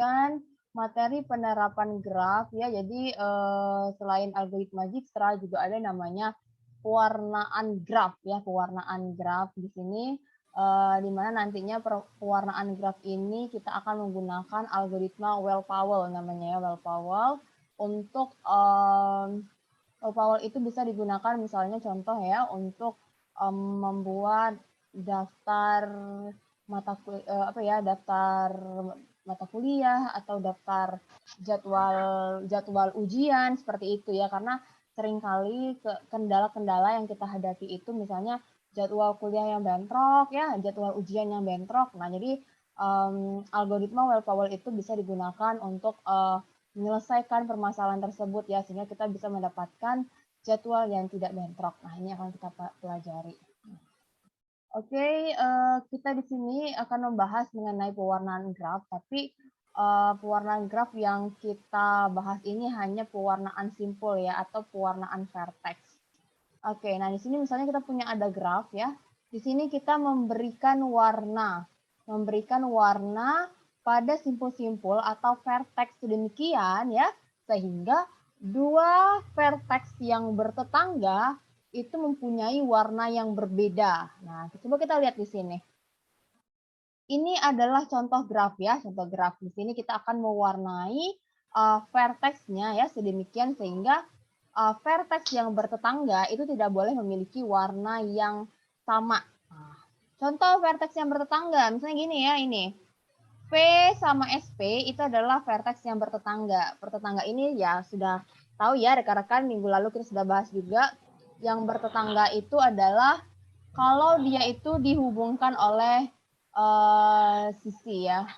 lanjutkan materi penerapan graf ya. Jadi selain algoritma Dijkstra juga ada namanya pewarnaan graf ya, pewarnaan graf di sini di mana nantinya pewarnaan graf ini kita akan menggunakan algoritma Well-Powell namanya ya, Well-Powell untuk Well-Powell itu bisa digunakan misalnya contoh ya untuk membuat daftar daftar mata kuliah atau daftar jadwal ujian seperti itu ya, karena seringkali kendala-kendala yang kita hadapi itu misalnya jadwal kuliah yang bentrok ya, jadwal ujian yang bentrok. Nah, jadi algoritma Well-Powell itu bisa digunakan untuk menyelesaikan permasalahan tersebut ya, sehingga kita bisa mendapatkan jadwal yang tidak bentrok. Nah, ini akan kita pelajari. Oke, kita di sini akan membahas mengenai pewarnaan graf, tapi pewarnaan graf yang kita bahas ini hanya pewarnaan simpul ya, atau pewarnaan vertex. Oke, nah di sini misalnya kita punya ada graf ya. Di sini kita memberikan warna pada simpul-simpul atau vertex sedemikian ya, sehingga dua vertex yang bertetangga itu mempunyai warna yang berbeda. Nah, coba kita lihat di sini. Ini adalah contoh graf ya, contoh graf. Di sini kita akan mewarnai vertexnya ya sedemikian sehingga vertex yang bertetangga itu tidak boleh memiliki warna yang sama. Nah, contoh vertex yang bertetangga, misalnya gini ya, ini. P sama SP itu adalah vertex yang bertetangga. Bertetangga ini ya sudah tahu ya rekan-rekan, minggu lalu kita sudah bahas juga. Yang bertetangga itu adalah kalau dia itu dihubungkan oleh sisi ya.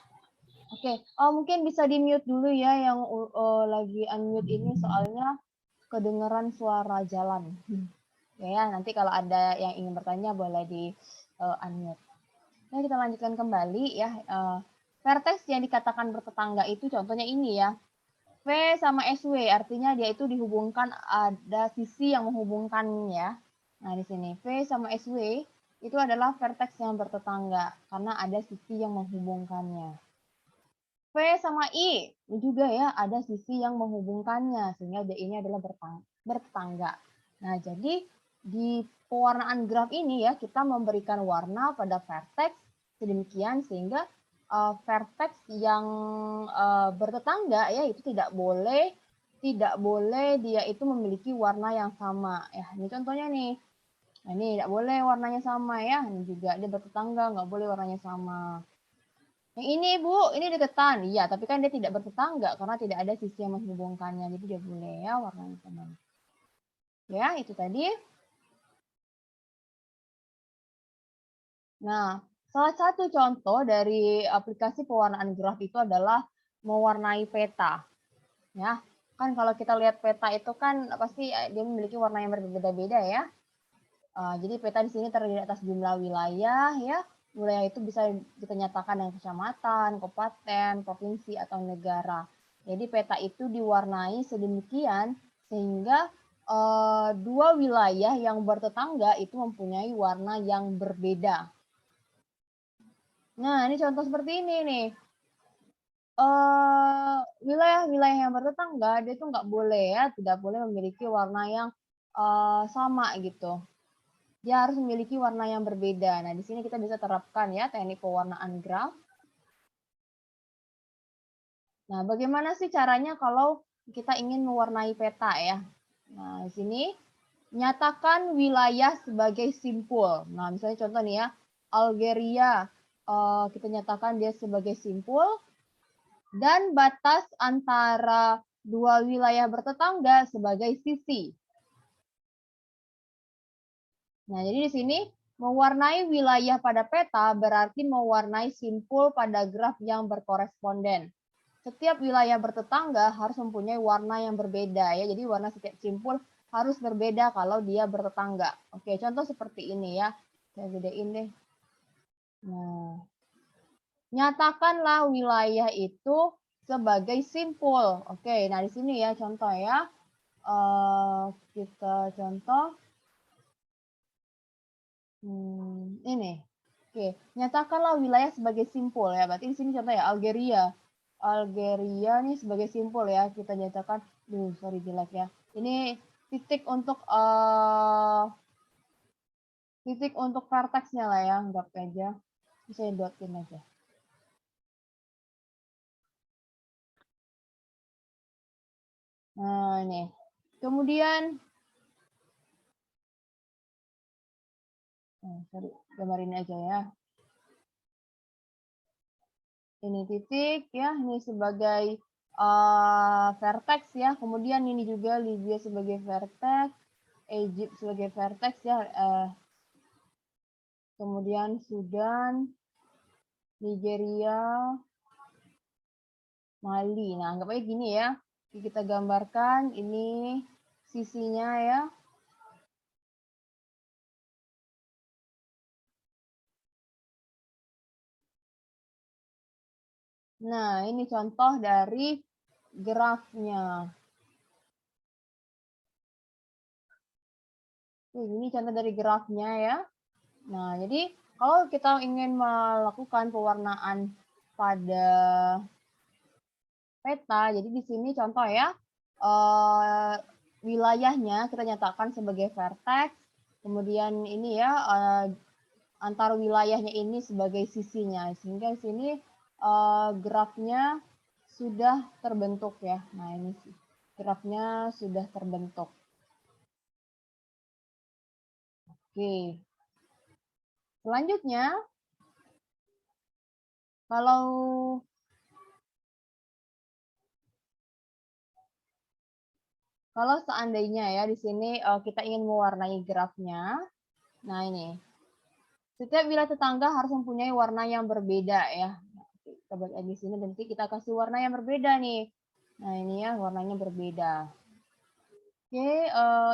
Oke, mungkin bisa di-mute dulu ya yang lagi unmute ini soalnya kedengeran suara jalan. Ya, nanti kalau ada yang ingin bertanya boleh di unmute. Nah, kita lanjutkan kembali ya. Vertex yang dikatakan bertetangga itu contohnya ini ya. V sama SW artinya dia itu dihubungkan, ada sisi yang menghubungkannya. Nah, di sini V sama SW itu adalah vertex yang bertetangga karena ada sisi yang menghubungkannya. V sama I ini juga ya ada sisi yang menghubungkannya sehingga dia ini adalah bertetangga. Nah, jadi di pewarnaan graf ini ya kita memberikan warna pada vertex sedemikian sehingga vertex yang bertetangga ya itu tidak boleh dia itu memiliki warna yang sama ya. Ini contohnya nih. Nah, ini tidak boleh warnanya sama ya. Ini juga dia bertetangga, nggak boleh warnanya sama. Yang ini Bu, ini deketan. Iya, tapi kan dia tidak bertetangga karena tidak ada sisi yang menghubungkannya. Jadi dia boleh ya warnanya sama. Ya, itu tadi. Nah, salah satu contoh dari aplikasi pewarnaan graf itu adalah mewarnai peta. Ya, kan kalau kita lihat peta itu kan pasti dia memiliki warna yang berbeda-beda ya. Jadi peta di sini terdiri atas jumlah wilayah ya. Wilayah itu bisa kita nyatakan dengan kecamatan, kabupaten, provinsi atau negara. Jadi peta itu diwarnai sedemikian sehingga dua wilayah yang bertetangga itu mempunyai warna yang berbeda. Nah, ini contoh seperti ini nih. Wilayah-wilayah yang bertetangga dia tuh nggak boleh ya, tidak boleh memiliki warna yang sama gitu. Dia harus memiliki warna yang berbeda. Nah, di sini kita bisa terapkan ya teknik pewarnaan graf. Nah, bagaimana sih caranya kalau kita ingin mewarnai peta ya? Nah, di sini nyatakan wilayah sebagai simpul. Nah, misalnya contoh nih ya, Algeria kita nyatakan dia sebagai simpul dan batas antara dua wilayah bertetangga sebagai sisi. Nah, jadi di sini mewarnai wilayah pada peta berarti mewarnai simpul pada graf yang berkoresponden. Setiap wilayah bertetangga harus mempunyai warna yang berbeda ya. Jadi warna setiap simpul harus berbeda kalau dia bertetangga. Oke, contoh seperti ini ya. Saya gedein deh. Nah, nyatakanlah wilayah itu sebagai simpul. Oke, nah di sini ya contoh ya. Kita contoh ini. Oke, nyatakanlah wilayah sebagai simpul ya. Berarti di sini contoh ya Algeria. Algeria nih sebagai simpul ya, kita nyatakan, sorry jelek ya. Ini titik untuk vertexnya lah ya, anggap aja. Saya dotin aja. Nah, ini. Kemudian, sorry, gambarin aja ya. Ini titik ya, ini sebagai vertex ya. Kemudian ini juga Libya sebagai vertex, Egypt sebagai vertex ya. Kemudian Sudan, Nigeria, Mali. Nah, anggap aja gini ya. Kita gambarkan ini sisinya ya. Nah, ini contoh dari grafnya. Ini contoh dari grafnya ya. Nah, jadi kalau kita ingin melakukan pewarnaan pada peta, jadi di sini contoh ya, wilayahnya kita nyatakan sebagai vertex, kemudian ini ya, antar wilayahnya ini sebagai sisinya, sehingga di sini grafnya sudah terbentuk ya. Nah, ini grafnya sudah terbentuk. Oke. Selanjutnya, kalau seandainya ya di sini kita ingin mewarnai grafnya, nah ini setiap wilayah tetangga harus mempunyai warna yang berbeda ya. Kita buat di sini nanti kita kasih warna yang berbeda nih. Nah ini ya warnanya berbeda. Oke,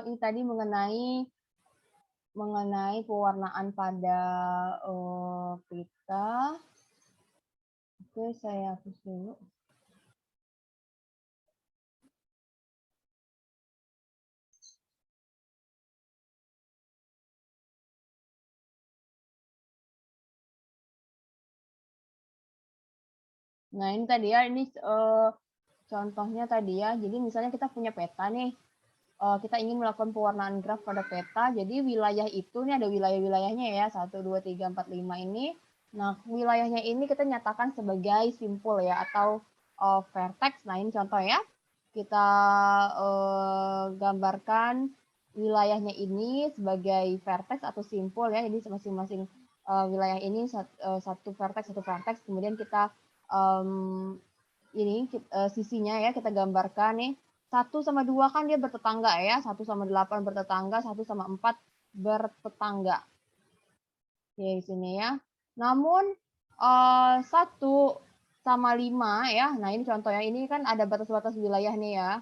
ini tadi mengenai pewarnaan pada peta. Oke, saya hapus dulu. Nah, ini tadi ya, ini contohnya tadi ya. Jadi misalnya kita punya peta nih. Kita ingin melakukan pewarnaan graf pada peta. Jadi wilayah itu, ini ada wilayah-wilayahnya ya, 1, 2, 3, 4, 5 ini. Nah, wilayahnya ini kita nyatakan sebagai simpul ya, atau vertex. Nah, ini contoh ya. Kita gambarkan wilayahnya ini sebagai vertex atau simpul ya. Jadi masing-masing wilayah ini satu vertex, kemudian kita sisinya ya kita gambarkan nih. 1 sama 2 kan dia bertetangga ya. 1 sama 8 bertetangga, 1 sama 4 bertetangga. Oke, di sini ya. Namun 1 sama 5 ya. Nah, ini contoh ya. Ini kan ada batas-batas wilayah nih ya.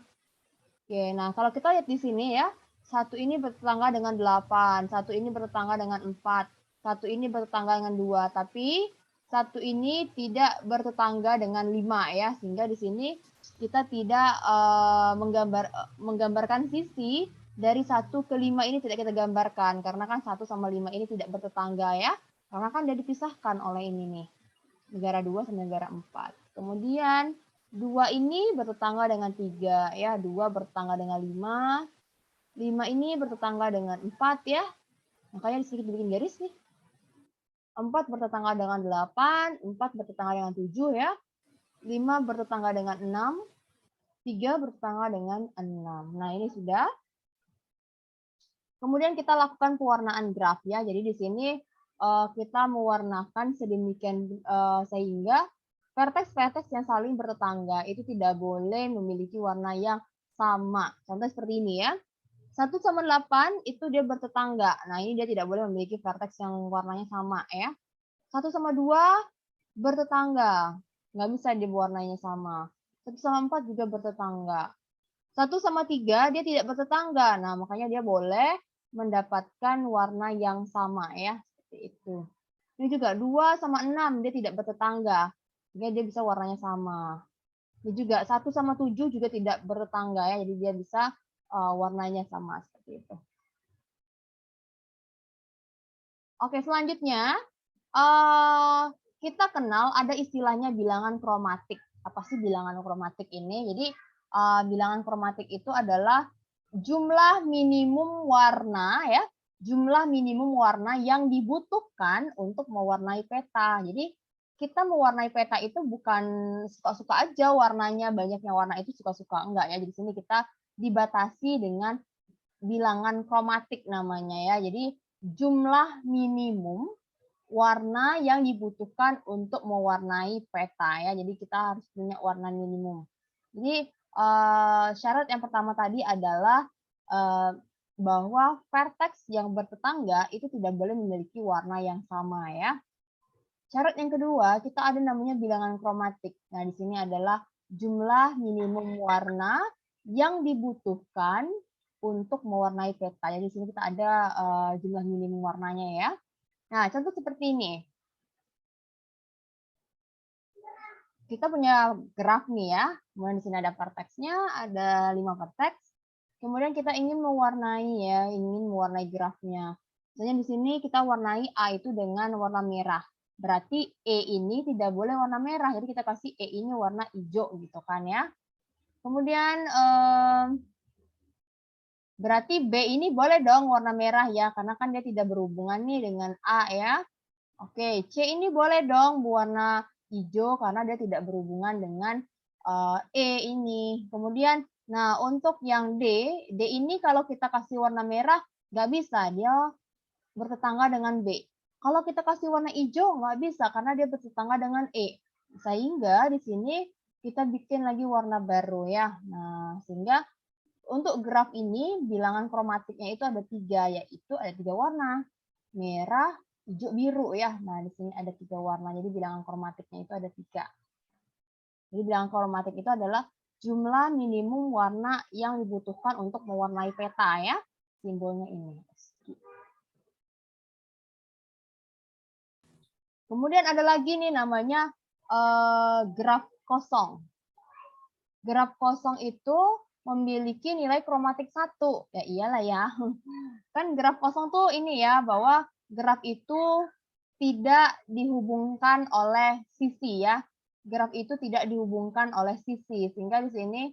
Oke, nah kalau kita lihat di sini ya. 1 ini bertetangga dengan 8, 1 ini bertetangga dengan 4, 1 ini bertetangga dengan 2, tapi 1 ini tidak bertetangga dengan 5 ya, sehingga di sini kita tidak menggambarkan sisi dari 1 ke 5 ini tidak kita gambarkan, karena kan 1 sama 5 ini tidak bertetangga ya, karena kan dia dipisahkan oleh ini nih, negara 2 sama negara 4. Kemudian 2 ini bertetangga dengan 3 ya, 2 bertetangga dengan 5, 5 ini bertetangga dengan 4 ya. Makanya sedikit bikin garis nih. 4 bertetangga dengan 8, 4 bertetangga dengan 7 ya. 5 bertetangga dengan 6, 3 bertetangga dengan 6. Nah, ini sudah. Kemudian kita lakukan pewarnaan graf ya. Jadi di sini kita mewarnakan sedemikian sehingga vertex-vertex yang saling bertetangga itu tidak boleh memiliki warna yang sama. Contoh seperti ini ya. 1 sama 8 itu dia bertetangga. Nah, ini dia tidak boleh memiliki vertex yang warnanya sama ya. 1 sama 2 bertetangga. Nggak bisa dia warnanya sama. 1 sama 4 juga bertetangga. 1 sama 3 dia tidak bertetangga. Nah, makanya dia boleh mendapatkan warna yang sama ya. Seperti itu. Ini juga 2 sama 6 dia tidak bertetangga. Sehingga dia bisa warnanya sama. Ini juga 1 sama 7 juga tidak bertetangga ya. Jadi dia bisa warnanya sama seperti itu. Oke, selanjutnya kita kenal ada istilahnya bilangan kromatik Apa sih bilangan kromatik ini? Jadi bilangan kromatik itu adalah jumlah minimum warna ya, jumlah minimum warna yang dibutuhkan untuk mewarnai peta. Jadi kita mewarnai peta itu bukan suka-suka aja warnanya, banyaknya warna itu suka-suka enggak ya. Jadi di sini kita dibatasi dengan bilangan kromatik namanya ya. Jadi jumlah minimum warna yang dibutuhkan untuk mewarnai peta ya. Jadi kita harus punya warna minimum. Jadi syarat yang pertama tadi adalah bahwa vertex yang bertetangga itu tidak boleh memiliki warna yang sama ya. Syarat yang kedua, kita ada namanya bilangan kromatik. Nah, di sini adalah jumlah minimum warna yang dibutuhkan untuk mewarnai peta. Jadi di sini kita ada jumlah minimum warnanya ya. Nah, contoh seperti ini. Kita punya graf nih ya. Kemudian di sini ada vertexnya, ada 5 vertex. Kemudian kita ingin mewarnai ya, ingin mewarnai grafnya. Misalnya di sini kita warnai A itu dengan warna merah. Berarti E ini tidak boleh warna merah, jadi kita kasih E ini warna hijau gitu kan ya. Kemudian berarti B ini boleh dong warna merah ya, karena kan dia tidak berhubungan nih dengan A ya. Oke, C ini boleh dong warna hijau karena dia tidak berhubungan dengan E ini. Kemudian, nah untuk yang D ini kalau kita kasih warna merah nggak bisa, dia bertetangga dengan B. Kalau kita kasih warna hijau nggak bisa karena dia bertetangga dengan E. Sehingga di sini kita bikin lagi warna baru ya. Nah, sehingga untuk graf ini bilangan kromatiknya itu ada 3, yaitu ada 3 warna. Merah, hijau, biru ya. Nah, di sini ada 3 warna. Jadi bilangan kromatiknya itu ada 3. Jadi bilangan kromatik itu adalah jumlah minimum warna yang dibutuhkan untuk mewarnai peta ya. Simbolnya ini. Kemudian ada lagi nih namanya graf kosong. Graf kosong itu memiliki nilai kromatik 1. Ya iyalah ya. Kan graf kosong tuh ini ya, bahwa graf itu tidak dihubungkan oleh sisi ya. Graf itu tidak dihubungkan oleh sisi, sehingga di sini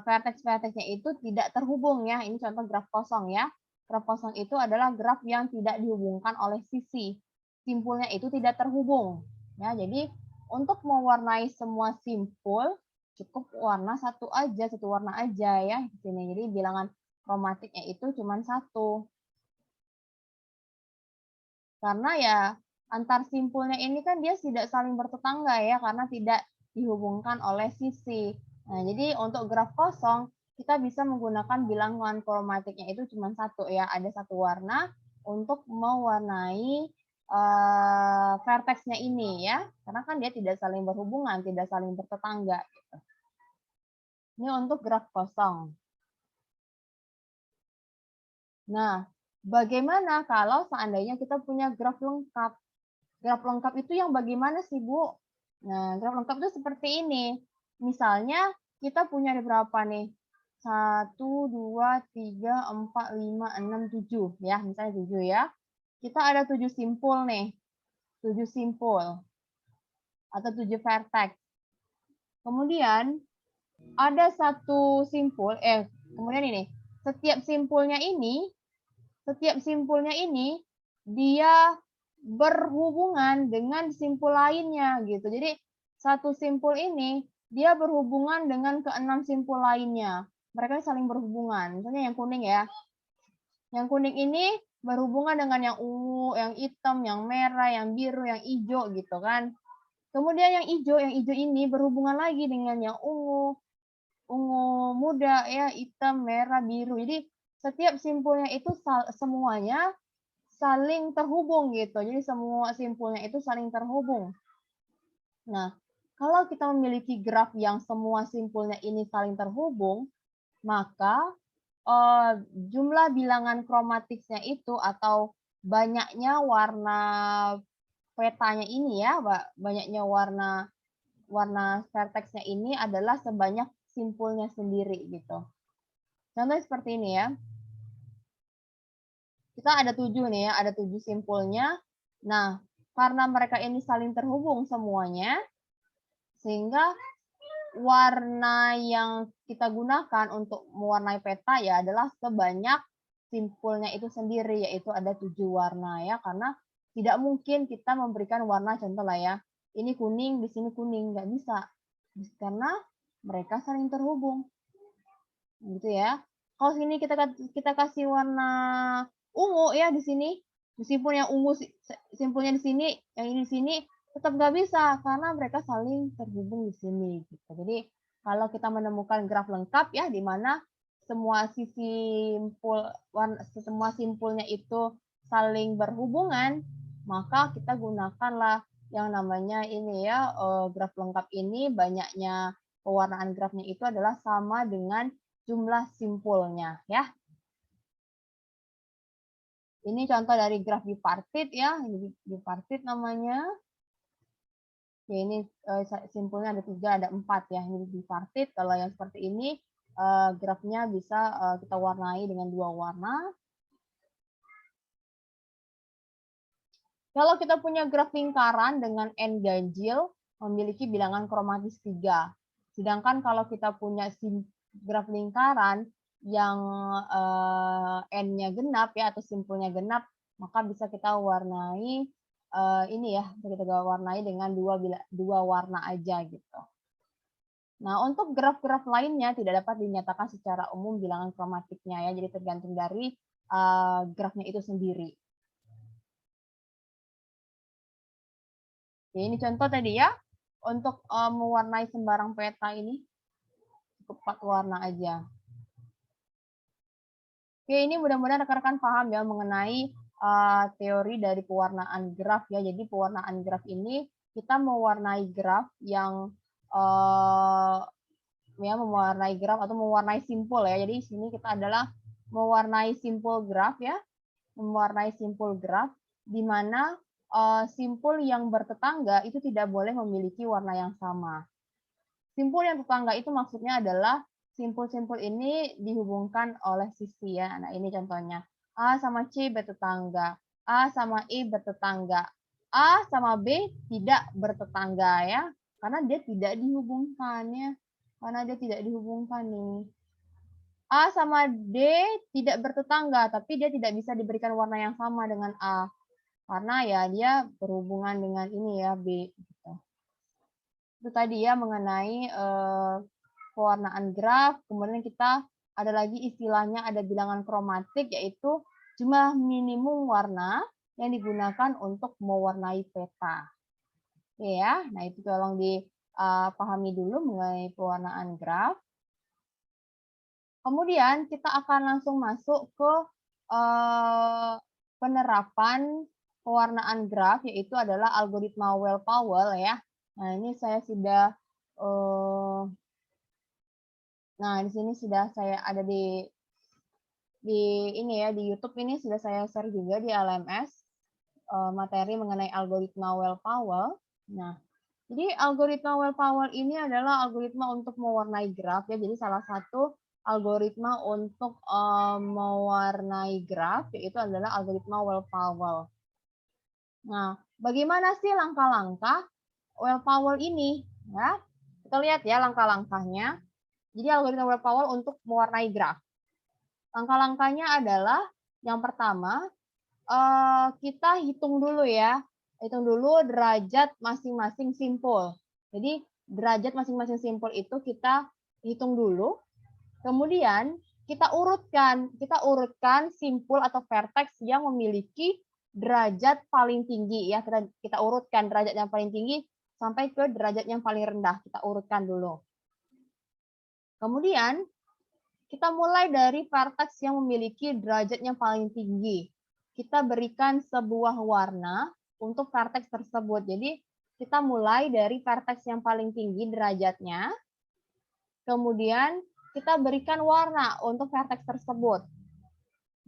vertex-vertexnya itu tidak terhubung ya. Ini contoh graf kosong ya. Graf kosong itu adalah graf yang tidak dihubungkan oleh sisi. Simpulnya itu tidak terhubung. Ya, jadi untuk mewarnai semua simpul cukup warna satu warna aja ya di sini. Jadi bilangan kromatiknya itu cuma 1. Karena ya antar simpulnya ini kan dia tidak saling bertetangga ya, karena tidak dihubungkan oleh sisi. Nah, jadi untuk graf kosong kita bisa menggunakan bilangan kromatiknya itu cuma 1 ya, ada 1 warna untuk mewarnai vertexnya ini ya, karena kan dia tidak saling berhubungan, tidak saling bertetangga. Gitu. Ini untuk graf kosong. Nah, bagaimana kalau seandainya kita punya graf lengkap? Graf lengkap itu yang bagaimana sih, Bu? Nah, graf lengkap itu seperti ini. Misalnya kita punya ada berapa nih? 1, 2, 3, 4, 5, 6, 7. Ya, misalnya 7 ya. Kita ada 7 simpul nih. 7 simpul. Atau 7 vertex. Kemudian ada satu simpul, kemudian ini. Setiap simpulnya ini dia berhubungan dengan simpul lainnya gitu. Jadi satu simpul ini dia berhubungan dengan keenam simpul lainnya. Mereka saling berhubungan. Misalnya yang kuning ya. Yang kuning ini berhubungan dengan yang ungu, yang hitam, yang merah, yang biru, yang hijau gitu kan. Kemudian yang hijau ini berhubungan lagi dengan yang ungu, ungu muda ya, hitam, merah, biru. Jadi setiap simpulnya itu semuanya saling terhubung gitu. Jadi semua simpulnya itu saling terhubung. Nah, kalau kita memiliki graf yang semua simpulnya ini saling terhubung, maka jumlah bilangan kromatiknya itu atau banyaknya warna petanya ini ya, banyaknya warna vertexnya ini adalah sebanyak simpulnya sendiri gitu. Contohnya seperti ini ya. Kita ada 7 nih ya, ada 7 simpulnya. Nah, karena mereka ini saling terhubung semuanya, Sehingga warna yang kita gunakan untuk mewarnai peta ya adalah sebanyak simpulnya itu sendiri, yaitu ada 7 warna ya, karena tidak mungkin kita memberikan warna contoh lah ya, ini kuning, di sini kuning, nggak bisa. Karena mereka saling terhubung. Gitu ya. Kalau sini kita kasih warna ungu ya di sini, meskipun yang ungu simpulnya di sini, yang ini di sini, tetap nggak bisa karena mereka saling terhubung di sini gitu. Jadi kalau kita menemukan graf lengkap ya di mana semua semua simpulnya itu saling berhubungan, maka kita gunakanlah yang namanya ini ya graf lengkap ini banyaknya pewarnaan grafnya itu adalah sama dengan jumlah simpulnya ya. Ini contoh dari graf bipartit ya, ini bipartit namanya. Ya ini simpulnya ada 3, ada 4 ya, ini bipartit. Kalau yang seperti ini grafnya bisa kita warnai dengan 2 warna. Kalau kita punya graf lingkaran dengan N ganjil memiliki bilangan kromatis 3. Sedangkan kalau kita punya graf lingkaran yang N-nya genap ya atau simpulnya genap, maka bisa kita warnai ini ya, kita warnai dengan dua warna aja gitu. Nah, untuk graf-graf lainnya tidak dapat dinyatakan secara umum bilangan kromatiknya ya, jadi tergantung dari grafnya itu sendiri. Oke, ini contoh tadi ya, untuk mewarnai sembarang peta ini cukup 4 warna aja. Oke, ini mudah-mudahan rekan-rekan paham ya mengenai teori dari pewarnaan graf ya. Jadi pewarnaan graf ini kita mewarnai graf yang ya mewarnai graf atau mewarnai simpul ya. Jadi di sini kita adalah mewarnai simpul graf ya, mewarnai simpul graf di mana simpul yang bertetangga itu tidak boleh memiliki warna yang sama. Simpul yang tetangga itu maksudnya adalah simpul-simpul ini dihubungkan oleh sisi ya. Nah, ini contohnya. A sama C bertetangga. A sama E bertetangga. A sama B tidak bertetangga ya. Karena dia tidak dihubungkan ya. Karena dia tidak dihubungkan nih. A sama D tidak bertetangga, tapi dia tidak bisa diberikan warna yang sama dengan A. Karena ya dia berhubungan dengan ini ya, B. Gitu. Itu tadi ya mengenai pewarnaan graf, kemudian kita ada lagi istilahnya ada bilangan kromatik yaitu jumlah minimum warna yang digunakan untuk mewarnai peta. Oke ya, nah itu tolong dipahami dulu mengenai pewarnaan graf. Kemudian kita akan langsung masuk ke penerapan pewarnaan graf yaitu adalah algoritma Well-Powell ya. Nah, ini saya sudah nah, di sini sudah saya ada di ini ya di YouTube ini sudah saya share juga di LMS materi mengenai algoritma Well-Powell. Nah, jadi algoritma Well-Powell ini adalah algoritma untuk mewarnai graf ya. Jadi salah satu algoritma untuk mewarnai graf yaitu adalah algoritma Well-Powell. Nah, bagaimana sih langkah-langkah Well-Powell ini? Ya, kita lihat ya langkah-langkahnya. Jadi algoritma Well-Powell untuk mewarnai graf. Langkah-langkahnya adalah yang pertama kita hitung dulu ya. Hitung dulu derajat masing-masing simpul. Jadi derajat masing-masing simpul itu kita hitung dulu. Kemudian kita urutkan simpul atau vertex yang memiliki derajat paling tinggi ya. Kita urutkan derajat yang paling tinggi sampai ke derajat yang paling rendah. Kita urutkan dulu. Kemudian kita mulai dari vertex yang memiliki derajat yang paling tinggi. Kita berikan sebuah warna untuk vertex tersebut. Jadi kita mulai dari vertex yang paling tinggi derajatnya. Kemudian kita berikan warna untuk vertex tersebut.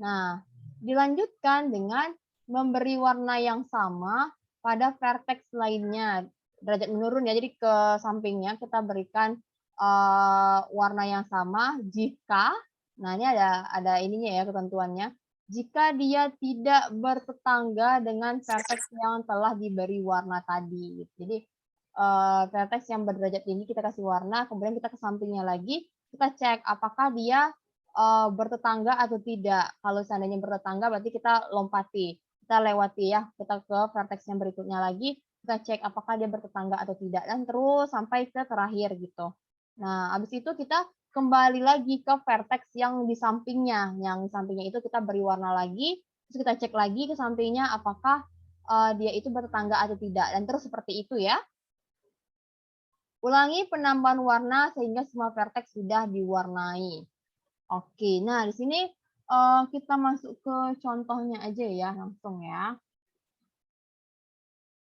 Nah, dilanjutkan dengan memberi warna yang sama pada vertex lainnya. Derajat menurun ya, jadi ke sampingnya kita berikan warna yang sama jika, nah ini ada ininya ya ketentuannya, jika dia tidak bertetangga dengan vertex yang telah diberi warna tadi. Jadi vertex yang berderajat tinggi kita kasih warna, kemudian kita ke sampingnya lagi, kita cek apakah dia bertetangga atau tidak. Kalau seandainya bertetangga berarti kita lompati, kita lewati ya, kita ke vertex yang berikutnya lagi, kita cek apakah dia bertetangga atau tidak, dan terus sampai ke terakhir gitu. Nah, habis itu kita kembali lagi ke vertex yang di sampingnya. Yang di sampingnya itu kita beri warna lagi, terus kita cek lagi ke sampingnya apakah dia itu bertetangga atau tidak, dan terus seperti itu ya. Ulangi penambahan warna sehingga semua vertex sudah diwarnai. Oke, nah di sini kita masuk ke contohnya aja ya, langsung ya.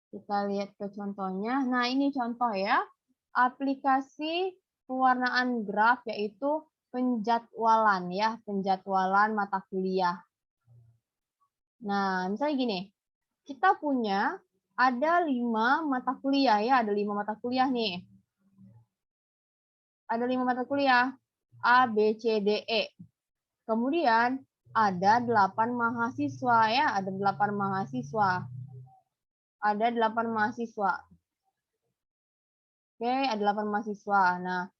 Kita lihat ke contohnya. Nah, ini contoh ya. Aplikasi pewarnaan graf yaitu penjadwalan ya, penjadwalan mata kuliah. Nah, misalnya gini, kita punya ada 5 mata kuliah ya, ada 5 mata kuliah nih. Ada 5 mata kuliah, A, B, C, D, E. Kemudian ada 8 mahasiswa ya, ada 8 mahasiswa. Ada 8 mahasiswa. Oke, ada 8 mahasiswa. Nah,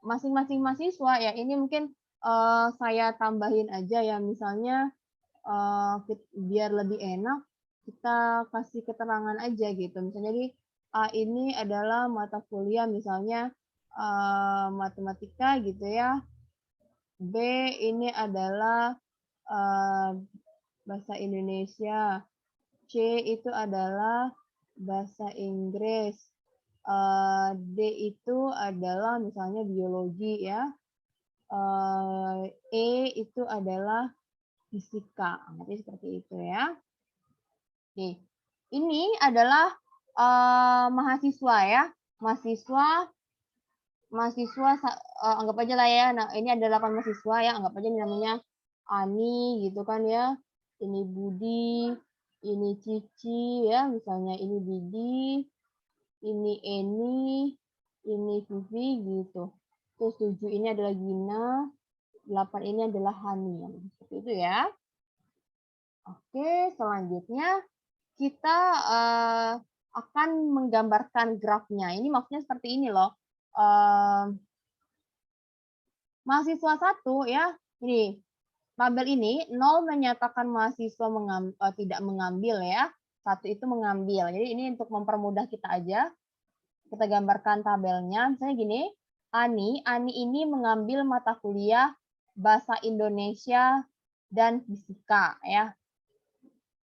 masing-masing mahasiswa ya ini mungkin saya tambahin aja ya, misalnya biar lebih enak kita kasih keterangan aja gitu. Misalnya jadi A ini adalah mata kuliah misalnya matematika gitu ya. B ini adalah bahasa Indonesia. C itu adalah bahasa Inggris. D itu adalah misalnya biologi ya. E itu adalah fisika. Nanti seperti itu ya. Oke. Ini adalah mahasiswa ya. Mahasiswa anggap aja lah ya. Nah, ini ada 8 mahasiswa ya, anggap aja ini namanya Ani gitu kan ya. Ini Budi, ini Cici ya, misalnya ini Didi, ini Eni, ini Vivi gitu. Terus 7 ini adalah Gina, 8 ini adalah Hani. Seperti itu ya. Oke, selanjutnya kita akan menggambarkan grafnya. Ini maksudnya seperti ini loh. Mahasiswa 1 ya, ini tabel ini 0 menyatakan mahasiswa tidak mengambil ya, 1 itu mengambil. Jadi ini untuk mempermudah kita aja. Kita gambarkan tabelnya. Misalnya gini, Ani ini mengambil mata kuliah Bahasa Indonesia dan Fisika ya.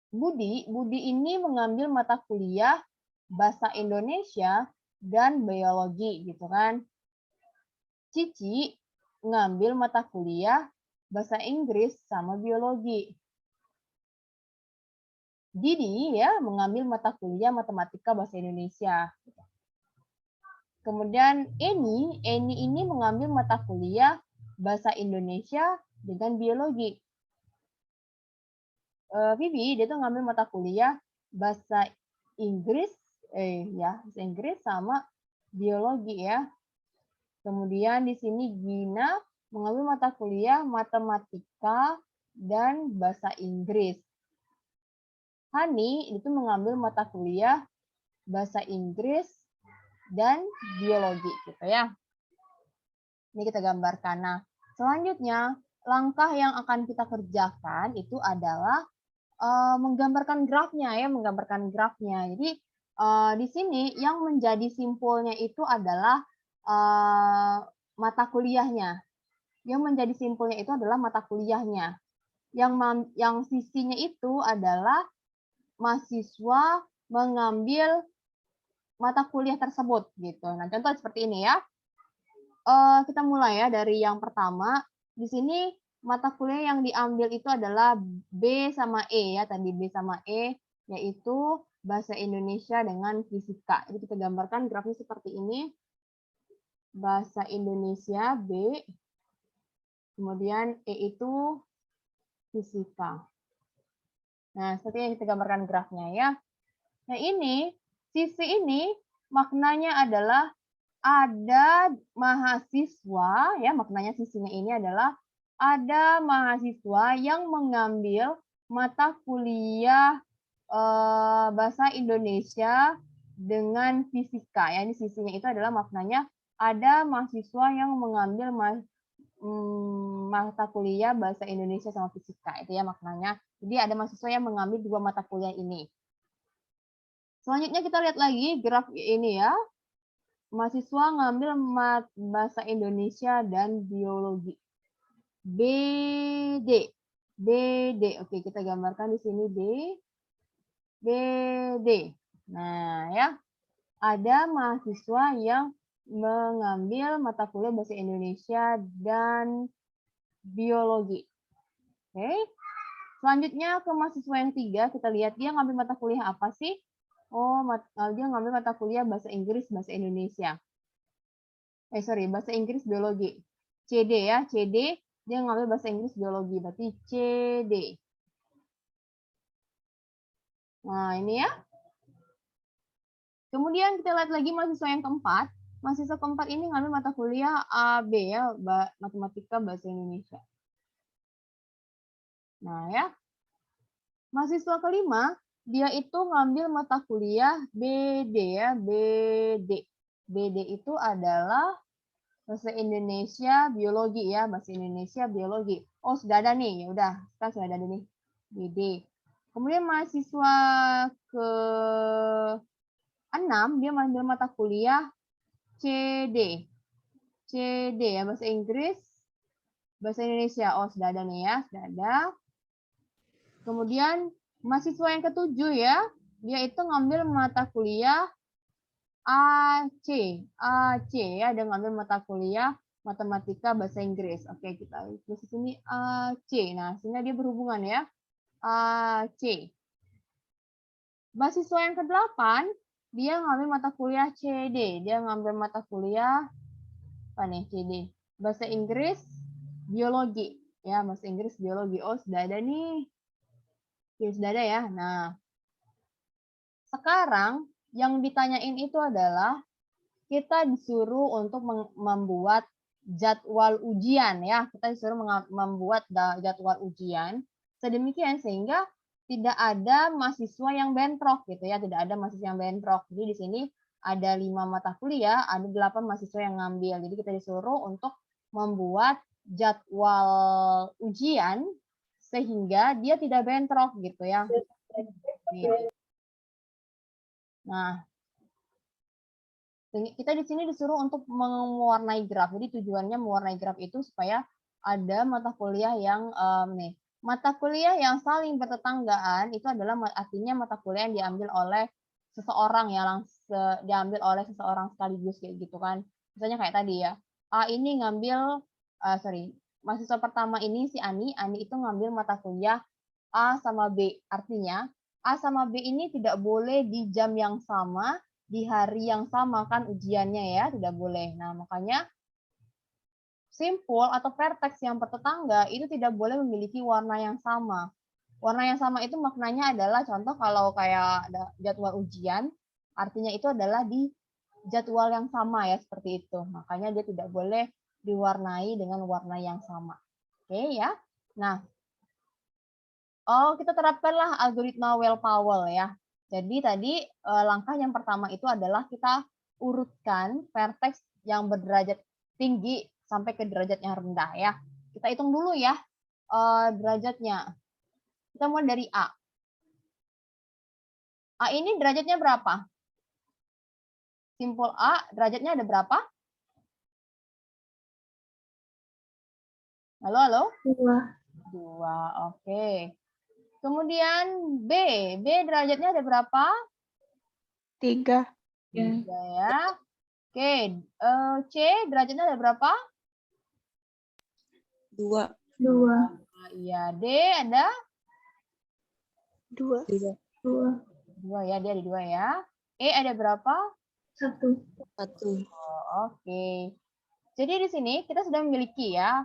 Budi ini mengambil mata kuliah Bahasa Indonesia dan Biologi gitu kan. Cici ngambil mata kuliah Bahasa Inggris sama Biologi. Didi ya mengambil mata kuliah Matematika Bahasa Indonesia. Kemudian Eni ini mengambil mata kuliah Bahasa Indonesia dengan Biologi. Vivi dia tuh ngambil mata kuliah Bahasa Inggris Bahasa Inggris sama Biologi ya. Kemudian di sini Gina mengambil mata kuliah Matematika dan Bahasa Inggris. Hani itu mengambil mata kuliah Bahasa Inggris dan Biologi gitu ya. Ini kita gambarkan. Nah, selanjutnya langkah yang akan kita kerjakan itu adalah menggambarkan grafnya ya, menggambarkan grafnya. Jadi di sini yang menjadi simpulnya itu adalah mata kuliahnya. Yang menjadi simpulnya itu adalah mata kuliahnya. Yang sisinya itu adalah mahasiswa mengambil mata kuliah tersebut gitu. Nah, contoh seperti ini ya. Kita mulai ya dari yang pertama. Di sini mata kuliah yang diambil itu adalah B sama E ya, tadi B sama E yaitu Bahasa Indonesia dengan Fisika. Jadi kita gambarkan grafnya seperti ini. Bahasa Indonesia B, kemudian E itu Fisika. Nah, seperti yang kita gambarkan grafnya ya. Nah, ini sisi ini maknanya adalah ada mahasiswa ya, maknanya sisinya ini adalah ada mahasiswa yang mengambil mata kuliah Bahasa Indonesia dengan fisika. Ya, ini sisinya itu adalah maknanya ada mahasiswa yang mengambil mata kuliah bahasa Indonesia sama fisika. Itu ya maknanya. Jadi ada mahasiswa yang mengambil dua mata kuliah ini. Selanjutnya kita lihat lagi graf ini ya. Mahasiswa ngambil bahasa Indonesia dan biologi. BD. BD. Oke, kita gambarkan di sini B. BD. Nah, ya. Ada mahasiswa yang mengambil mata kuliah bahasa Indonesia dan biologi. Oke. Selanjutnya ke mahasiswa yang 3, kita lihat dia ngambil mata kuliah apa sih? Oh, dia ngambil mata kuliah bahasa Inggris, bahasa Indonesia. Bahasa Inggris, biologi. CD ya, CD. Dia ngambil bahasa Inggris, biologi. Berarti CD. Nah, ini ya. Kemudian kita lihat lagi mahasiswa yang keempat. Mahasiswa keempat ini ngambil mata kuliah AB ya, matematika bahasa Indonesia. Nah, ya. Mahasiswa kelima, dia itu ngambil mata kuliah BD ya, BD. BD itu adalah bahasa Indonesia biologi ya, bahasa Indonesia biologi. Oh, sudah ada nih. Ya udah, sekarang sudah ada nih. BD. Kemudian mahasiswa ke-6 dia mengambil mata kuliah CD. CD ya, bahasa Inggris, bahasa Indonesia. Oh, sudah ada nih ya, sudah ada. Kemudian mahasiswa yang ke-7 ya, dia itu ngambil mata kuliah AC. AC ya, dia ngambil mata kuliah matematika bahasa Inggris. Oke, kita tulis di sini AC. Nah, sehingga dia berhubungan ya. AC. Mahasiswa yang ke-8, dia ngambil mata kuliah CD. Dia ngambil mata kuliah apa nih CD? Bahasa Inggris, biologi. Ya, bahasa Inggris, biologi. Oh, sudah ada nih. Oke, sudah ada ya. Nah, sekarang yang ditanyain itu adalah kita disuruh untuk membuat jadwal ujian ya. Kita disuruh membuat jadwal ujian sedemikian sehingga tidak ada mahasiswa yang bentrok gitu ya, tidak ada mahasiswa yang bentrok. Jadi di sini ada 5 mata kuliah, ada 8 mahasiswa yang ngambil. Jadi kita disuruh untuk membuat jadwal ujian sehingga dia tidak bentrok gitu ya. Nah, kita di sini disuruh untuk mewarnai graf. Jadi tujuannya mewarnai graf itu supaya ada mata kuliah yang mata kuliah yang saling bertetanggaan itu adalah artinya mata kuliah yang diambil oleh seseorang ya, diambil oleh seseorang sekaligus kayak gitu kan. Misalnya kayak tadi ya. A ini ngambil mahasiswa pertama ini si Ani itu ngambil mata kuliah A sama B. Artinya A sama B ini tidak boleh di jam yang sama, di hari yang sama kan ujiannya ya, tidak boleh. Nah, makanya simpul atau vertex yang bertetangga itu tidak boleh memiliki warna yang sama. Warna yang sama itu maknanya adalah contoh kalau kayak ada jadwal ujian, artinya itu adalah di jadwal yang sama ya, seperti itu. Makanya dia tidak boleh diwarnai dengan warna yang sama. Oke ya. Nah, kita terapkanlah algoritma Well-Powell ya. Jadi tadi langkah yang pertama itu adalah kita urutkan vertex yang berderajat tinggi sampai ke derajat yang rendah ya. Kita hitung dulu ya derajatnya. Kita mulai dari A. A ini derajatnya berapa? Simpul A, derajatnya ada berapa? Halo, halo? 2. 2, oke. Kemudian B. B derajatnya ada berapa? 3. 3 ya. Oke, C derajatnya ada berapa? 2. Iya, D ada? 2. 2 ya, dia ada 2 ya. E ada berapa? 1. Oh, oke. Jadi di sini kita sudah memiliki ya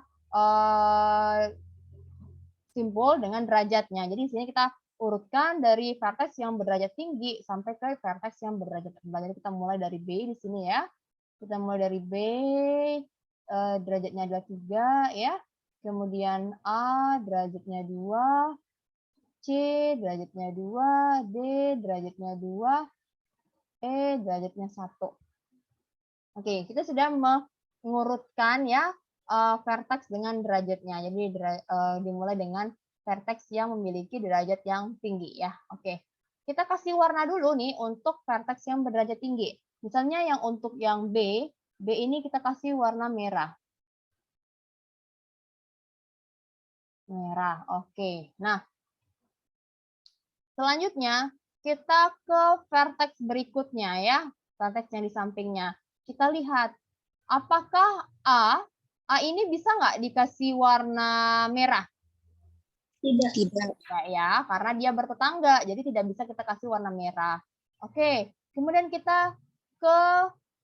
simpul dengan derajatnya. Jadi di sini kita urutkan dari vertex yang berderajat tinggi sampai ke vertex yang berderajat rendah. Jadi kita mulai dari B di sini ya. Kita mulai dari B, derajatnya adalah 3 ya. Kemudian A derajatnya 2, C derajatnya 2, D derajatnya 2, E derajatnya 1. Oke, kita sudah mengurutkan ya vertex dengan derajatnya. Jadi dimulai dengan vertex yang memiliki derajat yang tinggi ya. Oke. Kita kasih warna dulu nih untuk vertex yang berderajat tinggi. Misalnya yang untuk yang B ini kita kasih warna merah. Merah, oke. Nah, selanjutnya kita ke vertex berikutnya ya, vertex yang di sampingnya. Kita lihat, apakah A ini bisa nggak dikasih warna merah? Tidak. Tidak ya, karena dia bertetangga, jadi tidak bisa kita kasih warna merah. Oke, kemudian kita ke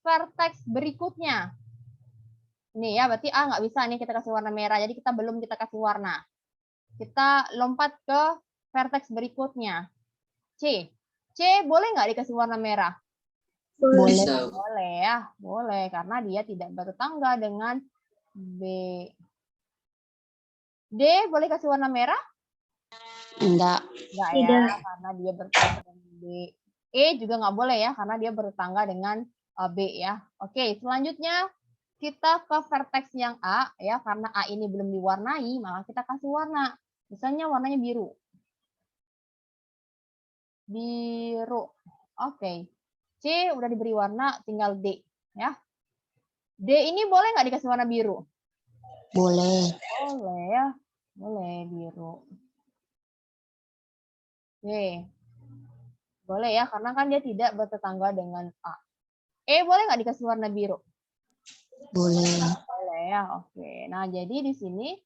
vertex berikutnya. Nih ya, berarti A nggak bisa nih kita kasih warna merah, jadi belum kita kasih warna. Kita lompat ke vertex berikutnya. C. C boleh nggak dikasih warna merah? Boleh. Boleh ya, boleh. Karena dia tidak bertetangga dengan B. D boleh kasih warna merah? Enggak. Enggak ya, Tidak. karena dia bertetangga dengan B. E juga nggak boleh ya, karena dia bertetangga dengan B ya. Oke, selanjutnya kita ke vertex yang A ya, karena A ini belum diwarnai, maka kita kasih warna. Misalnya warnanya biru. Biru. Oke. C udah diberi warna, tinggal D ya. D ini boleh nggak dikasih warna biru? Boleh. Boleh ya. Boleh biru. Oke. Boleh ya, karena kan dia tidak bertetangga dengan A. E boleh nggak dikasih warna biru? Boleh. Boleh ya, oke. Nah, jadi di sini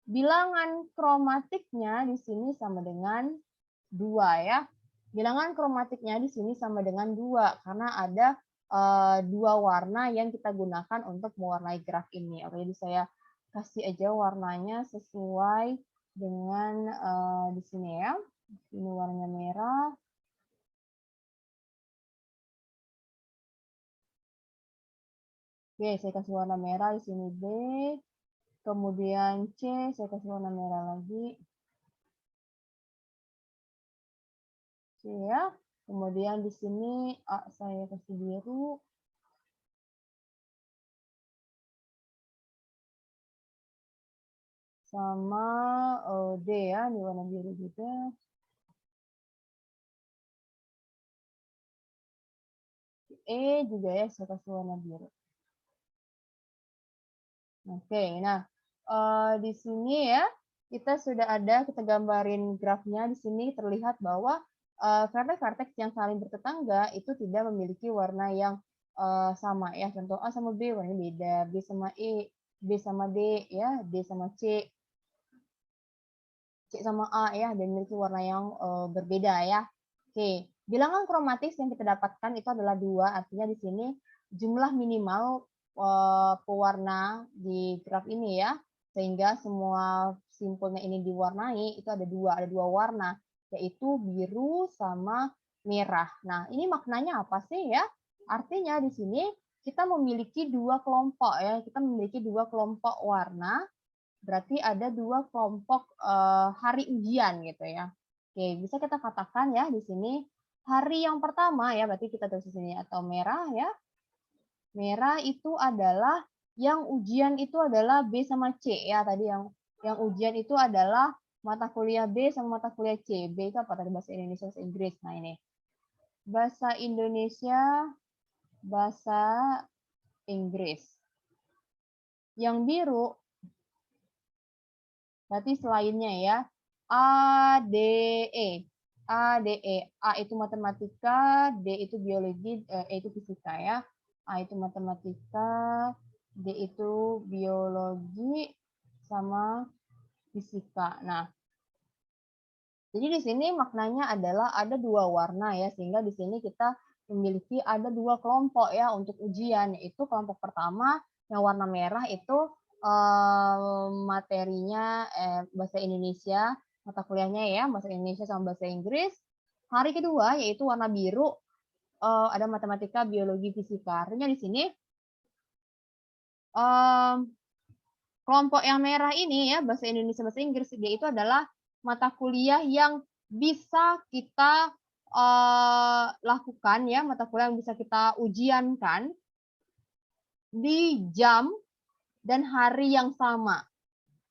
bilangan kromatiknya di sini sama dengan 2 ya. Bilangan kromatiknya di sini sama dengan 2 karena ada 2 warna yang kita gunakan untuk mewarnai graf ini. Oke, jadi saya kasih aja warnanya sesuai dengan di sini ya. Ini warnanya merah. Oke, saya kasih warna merah di sini B. Kemudian C, saya kasih warna merah lagi. C ya. Kemudian di sini A saya kasih biru. Sama D ya, di warna biru juga. E juga ya, saya kasih warna biru. Oke, nah di sini ya kita sudah ada, kita gambarin grafnya. Di sini terlihat bahwa vertex-vertex yang saling bertetangga itu tidak memiliki warna yang sama ya. Contoh A sama B warnanya beda, B sama E, B sama D ya, D sama C, C sama A ya, dan memiliki warna yang berbeda ya. Oke, bilangan kromatis yang kita dapatkan itu adalah 2, artinya di sini jumlah minimal pewarna di graf ini ya, sehingga semua simpulnya ini diwarnai itu ada 2 warna, yaitu biru sama merah. Nah, ini maknanya apa sih ya? Artinya di sini kita memiliki 2 kelompok ya, kita memiliki 2 kelompok warna, berarti ada 2 kelompok hari ujian gitu ya. Oke, bisa kita katakan ya di sini hari yang pertama ya, berarti kita tulis di sini atau merah ya. Merah itu adalah yang ujian itu adalah B sama C ya, tadi yang ujian itu adalah mata kuliah B sama mata kuliah C. B itu apa tadi, bahasa Indonesia, bahasa Inggris. Nah, ini. Bahasa Indonesia, bahasa Inggris. Yang biru berarti selainnya ya. A, D, E. A, D, E. A itu matematika, D itu biologi, E itu fisika ya. A itu matematika, D itu biologi, sama fisika. Nah, jadi di sini maknanya adalah ada 2 warna ya, sehingga di sini kita memiliki ada 2 kelompok ya untuk ujian, yaitu kelompok pertama yang warna merah itu materinya bahasa Indonesia, mata kuliahnya ya, bahasa Indonesia sama bahasa Inggris. Hari kedua yaitu warna biru, ada matematika, biologi, fisika. Artinya di sini kelompok yang merah ini ya, bahasa Indonesia, bahasa Inggris, dia itu adalah mata kuliah yang bisa kita lakukan ya, mata kuliah yang bisa kita ujiankan di jam dan hari yang sama.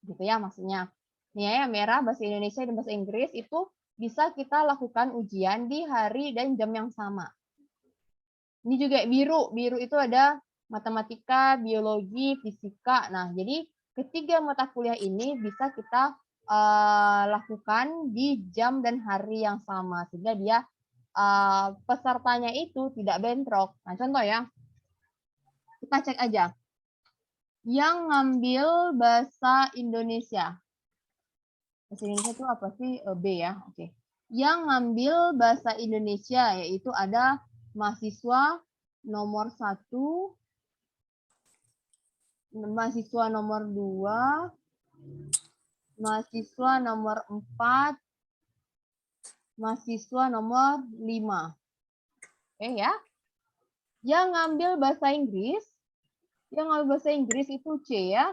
Gitu ya maksudnya. Nih ya, yang merah bahasa Indonesia dan bahasa Inggris itu bisa kita lakukan ujian di hari dan jam yang sama. Ini juga biru. Biru itu ada matematika, biologi, fisika. Nah, jadi ketiga mata kuliah ini bisa kita lakukan di jam dan hari yang sama sehingga dia pesertanya itu tidak bentrok. Nah, contoh ya. Kita cek aja. Yang ngambil bahasa Indonesia. Bahasa Indonesia itu apa sih? B ya. Oke. Yang ngambil bahasa Indonesia yaitu ada mahasiswa nomor 1, mahasiswa nomor 2, mahasiswa nomor 4, mahasiswa nomor 5. Oke ya. Yang ngambil bahasa Inggris, itu C ya.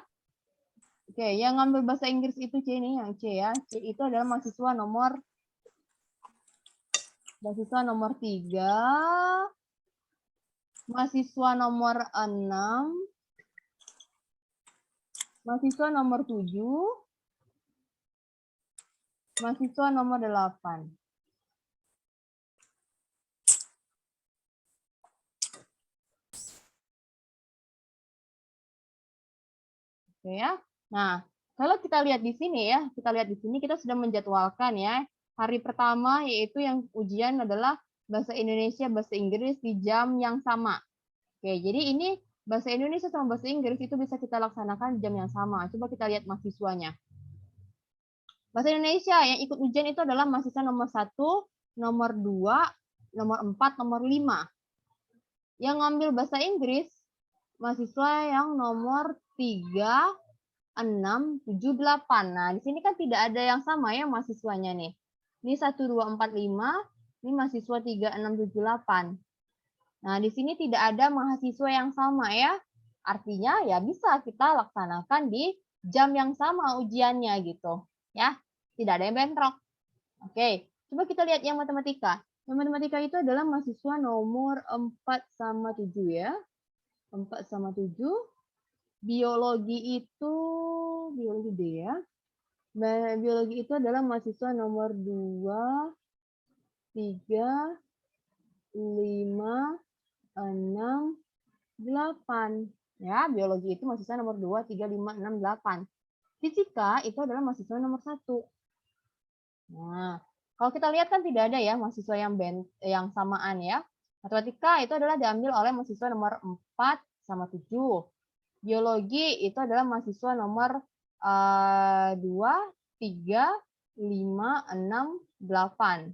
Oke, yang ngambil bahasa Inggris itu C nih, yang C ya. C itu adalah mahasiswa nomor 3, mahasiswa nomor 6, mahasiswa nomor 7, mahasiswa nomor 8. Oke ya. Nah, kalau kita lihat di sini ya, kita sudah menjadwalkan ya. Hari pertama yaitu yang ujian adalah bahasa Indonesia, bahasa Inggris di jam yang sama. Oke, jadi ini bahasa Indonesia sama bahasa Inggris itu bisa kita laksanakan di jam yang sama. Coba kita lihat mahasiswanya. Bahasa Indonesia yang ikut ujian itu adalah mahasiswa nomor 1, nomor 2, nomor 4, nomor 5. Yang ngambil bahasa Inggris, mahasiswa yang nomor 3, 6, 7, 8. Nah, di sini kan tidak ada yang sama ya mahasiswanya nih. Ini 1, 2, 4, 5. Ini mahasiswa 3, 6, 7, 8. Nah, di sini tidak ada mahasiswa yang sama ya. Artinya ya bisa kita laksanakan di jam yang sama ujiannya gitu. Ya, tidak ada yang bentrok. Oke, coba kita lihat yang matematika. Yang matematika itu adalah mahasiswa nomor 4 sama 7 ya. 4 sama 7. Biologi itu biologi D ya. Biologi itu adalah mahasiswa nomor 2, 3, 5, 6, 8. Ya, biologi itu mahasiswa nomor 2, 3, 5, 6, 8. Fisika itu adalah mahasiswa nomor 1. Nah, kalau kita lihat kan tidak ada ya mahasiswa yang samaan ya. Matematika itu adalah diambil oleh mahasiswa nomor 4 sama 7. Biologi itu adalah mahasiswa nomor 2, 3, 5, 6, 8.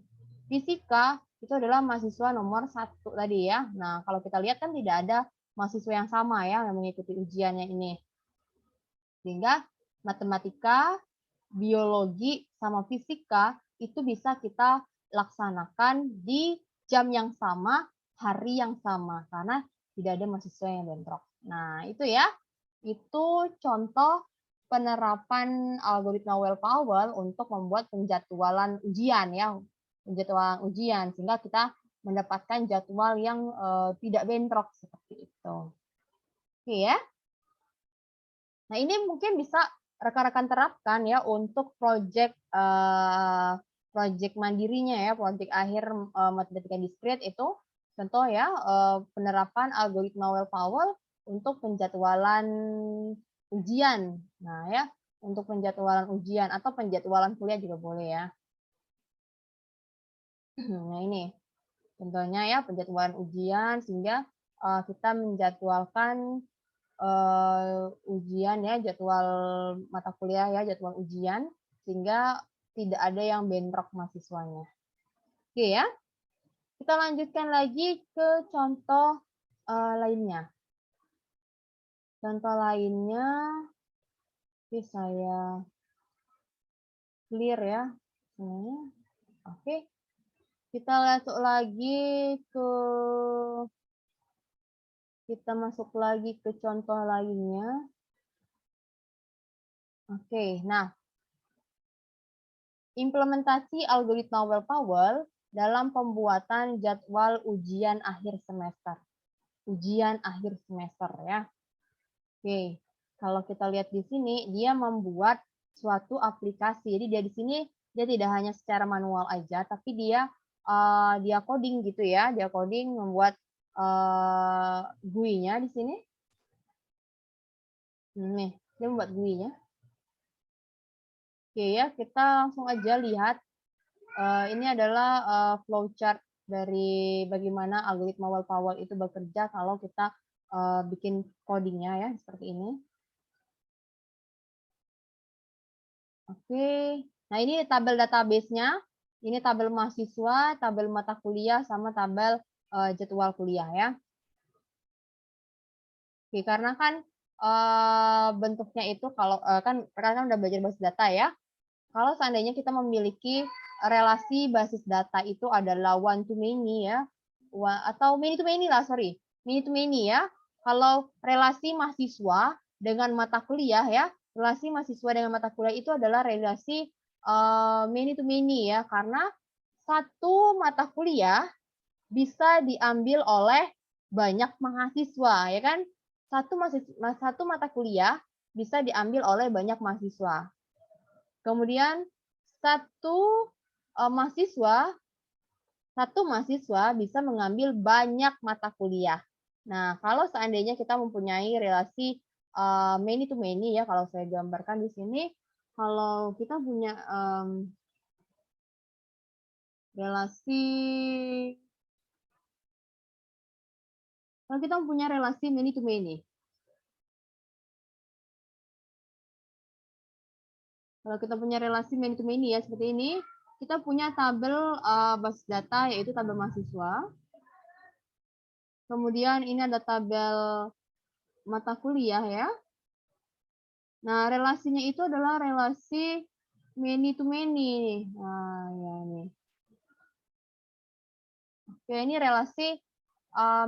Fisika itu adalah mahasiswa nomor 1 tadi ya. Nah, kalau kita lihat kan tidak ada mahasiswa yang sama ya yang mengikuti ujiannya ini. Sehingga matematika, biologi, sama fisika itu bisa kita laksanakan di jam yang sama, hari yang sama. Karena tidak ada mahasiswa yang bentrok. Nah, itu ya. Itu contoh penerapan algoritma Well-Powell untuk membuat penjadwalan ujian ya. Penjadwalan ujian sehingga kita mendapatkan jadwal yang tidak bentrok seperti itu. Oke ya. Nah, ini mungkin bisa rekan-rekan terapkan ya untuk proyek mandirinya ya, proyek akhir matematika diskrit itu contoh ya penerapan algoritma Well-Powell untuk penjadwalan ujian. Nah, ya, untuk penjadwalan ujian atau penjadwalan kuliah juga boleh ya. Nah, ini contohnya ya penjadwalan ujian sehingga kita menjadwalkan ujian ya, jadwal mata kuliah ya, jadwal ujian sehingga tidak ada yang bentrok mahasiswanya. Oke ya. Kita lanjutkan lagi ke contoh lainnya. Contoh lainnya, oke, saya clear ya. Oke. Kita masuk lagi ke contoh lainnya. Oke, nah implementasi algoritma Well-Powell dalam pembuatan jadwal ujian akhir semester. Ujian akhir semester ya. Oke, kalau kita lihat di sini, dia membuat suatu aplikasi. Jadi dia di sini dia tidak hanya secara manual aja, tapi dia coding gitu ya. Dia coding membuat GUI-nya di sini. Nih, dia membuat GUI-nya. Oke ya, kita langsung aja lihat. Ini adalah flowchart dari bagaimana algoritma Well-Powell itu bekerja kalau kita bikin codingnya ya, seperti ini. Oke, nah ini tabel database-nya. Ini tabel mahasiswa, tabel mata kuliah, sama tabel jadwal kuliah ya. Oke, karena kan bentuknya itu kalau kan udah belajar basis data ya. Kalau seandainya kita memiliki relasi basis data itu adalah one to many ya, atau many to many lah, sorry, many to many ya. Kalau relasi mahasiswa dengan mata kuliah ya, relasi mahasiswa dengan mata kuliah itu adalah relasi many to many ya, karena satu mata kuliah bisa diambil oleh banyak mahasiswa ya kan. Satu mata kuliah bisa diambil oleh banyak mahasiswa. Kemudian satu mahasiswa bisa mengambil banyak mata kuliah. Nah, kalau seandainya kita mempunyai relasi many to many ya, kalau saya gambarkan di sini, kalau kita punya kalau kita mempunyai relasi many to many. Kalau kita punya relasi many to many ya seperti ini, kita punya tabel basis data yaitu tabel mahasiswa. Kemudian ini ada tabel mata kuliah ya. Nah, relasinya itu adalah relasi many to many. Nah, ya ini. Oke, ini relasi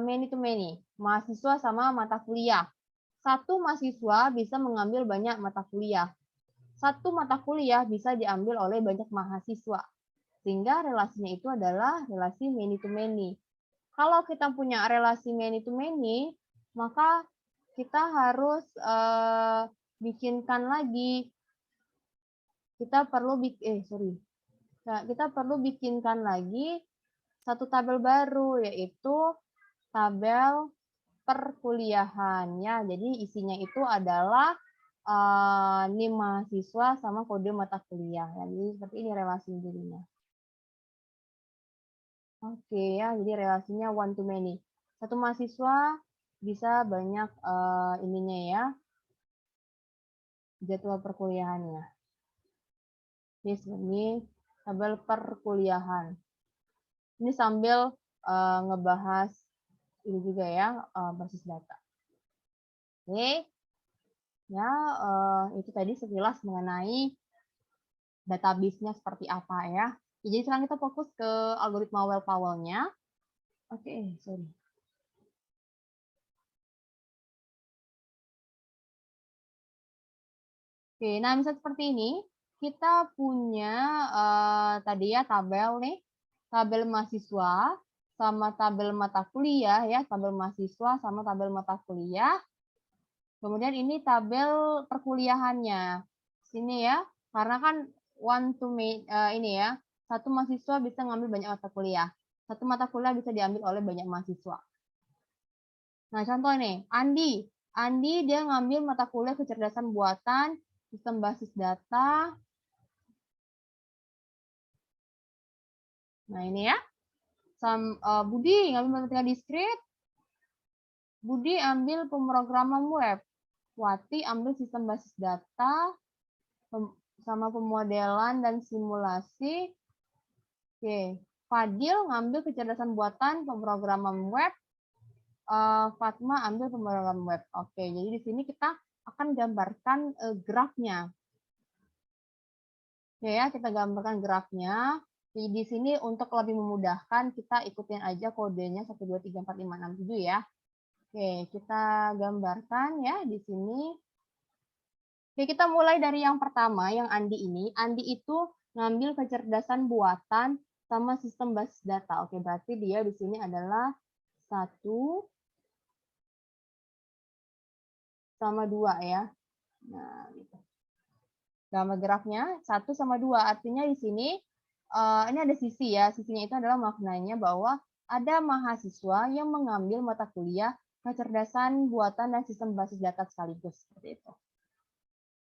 many to many. Mahasiswa sama mata kuliah. Satu mahasiswa bisa mengambil banyak mata kuliah. Satu mata kuliah bisa diambil oleh banyak mahasiswa. Sehingga relasinya itu adalah relasi many to many. Kalau kita punya relasi many to many, maka kita harus bikinkan lagi. Kita perlu bikinkan lagi satu tabel baru, yaitu tabel perkuliahan. Jadi isinya itu adalah NIM mahasiswa sama kode mata kuliah. Jadi seperti ini relasi jadinya. Oke ya, jadi relasinya one to many. Satu mahasiswa bisa banyak ininya ya, jadwal perkuliahannya. Ini tabel perkuliahan. Ini sambil ngebahas ini juga ya, basis data. Oke, ya itu tadi sekilas mengenai database-nya seperti apa ya. Jadi sekarang kita fokus ke algoritma Well-Powell-nya. Oke, sorry. Oke, nah misalnya seperti ini, kita punya tadi ya tabel nih, tabel mahasiswa sama tabel mata kuliah ya, tabel mahasiswa sama tabel mata kuliah. Kemudian ini tabel perkuliahannya. Sini ya, karena kan one to many ini ya, satu mahasiswa bisa ngambil banyak mata kuliah. Satu mata kuliah bisa diambil oleh banyak mahasiswa. Nah, contoh nih, Andi. Andi dia ngambil mata kuliah kecerdasan buatan, sistem basis data. Nah, ini ya. Budi ngambil matematika diskrit. Budi ambil pemrograman web. Wati ambil sistem basis data sama pemodelan dan simulasi. Oke, Fadil ngambil kecerdasan buatan, pemrograman web. Fatma ambil pemrograman web. Oke, jadi di sini kita akan gambarkan grafnya. Oke ya, kita gambarkan grafnya. Di sini untuk lebih memudahkan, kita ikutin aja kodenya 1, 2, 3, 4, 5, 6, 7 ya. Oke, kita gambarkan ya di sini. Oke, kita mulai dari yang pertama, yang Andi ini. Andi itu ngambil kecerdasan buatan sama sistem basis data. Oke, berarti dia di sini adalah 1 sama 2 ya. Nah, gitu. Gambar grafnya 1 sama 2. Artinya di sini ini ada sisi ya. Sisinya itu adalah maknanya bahwa ada mahasiswa yang mengambil mata kuliah kecerdasan buatan dan sistem basis data sekaligus. Seperti itu.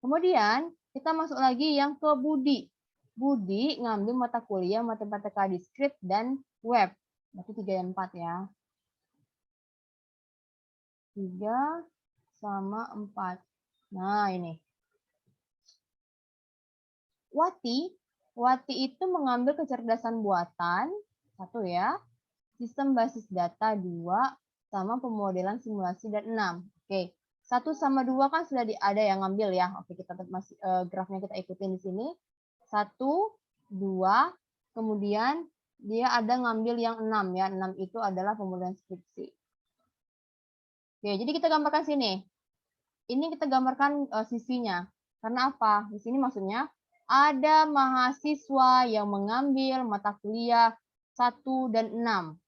Kemudian kita masuk lagi yang ke Budi. Budi ngambil mata kuliah matematika diskrit dan web. Berarti 3 dan 4 ya. 3 sama 4. Nah, ini. Wati itu mengambil kecerdasan buatan, 1 ya, sistem basis data 2, sama pemodelan simulasi dan 6. Oke, 1 sama 2 kan sudah ada yang ngambil ya. Oke, kita masih grafnya kita ikutin di sini. 1, 2, kemudian dia ada ngambil yang 6 ya. 6 itu adalah pemodelan skripsi. Oke, jadi kita gambarkan sini. Ini kita gambarkan sisinya. Karena apa? Di sini maksudnya ada mahasiswa yang mengambil mata kuliah 1 dan 6.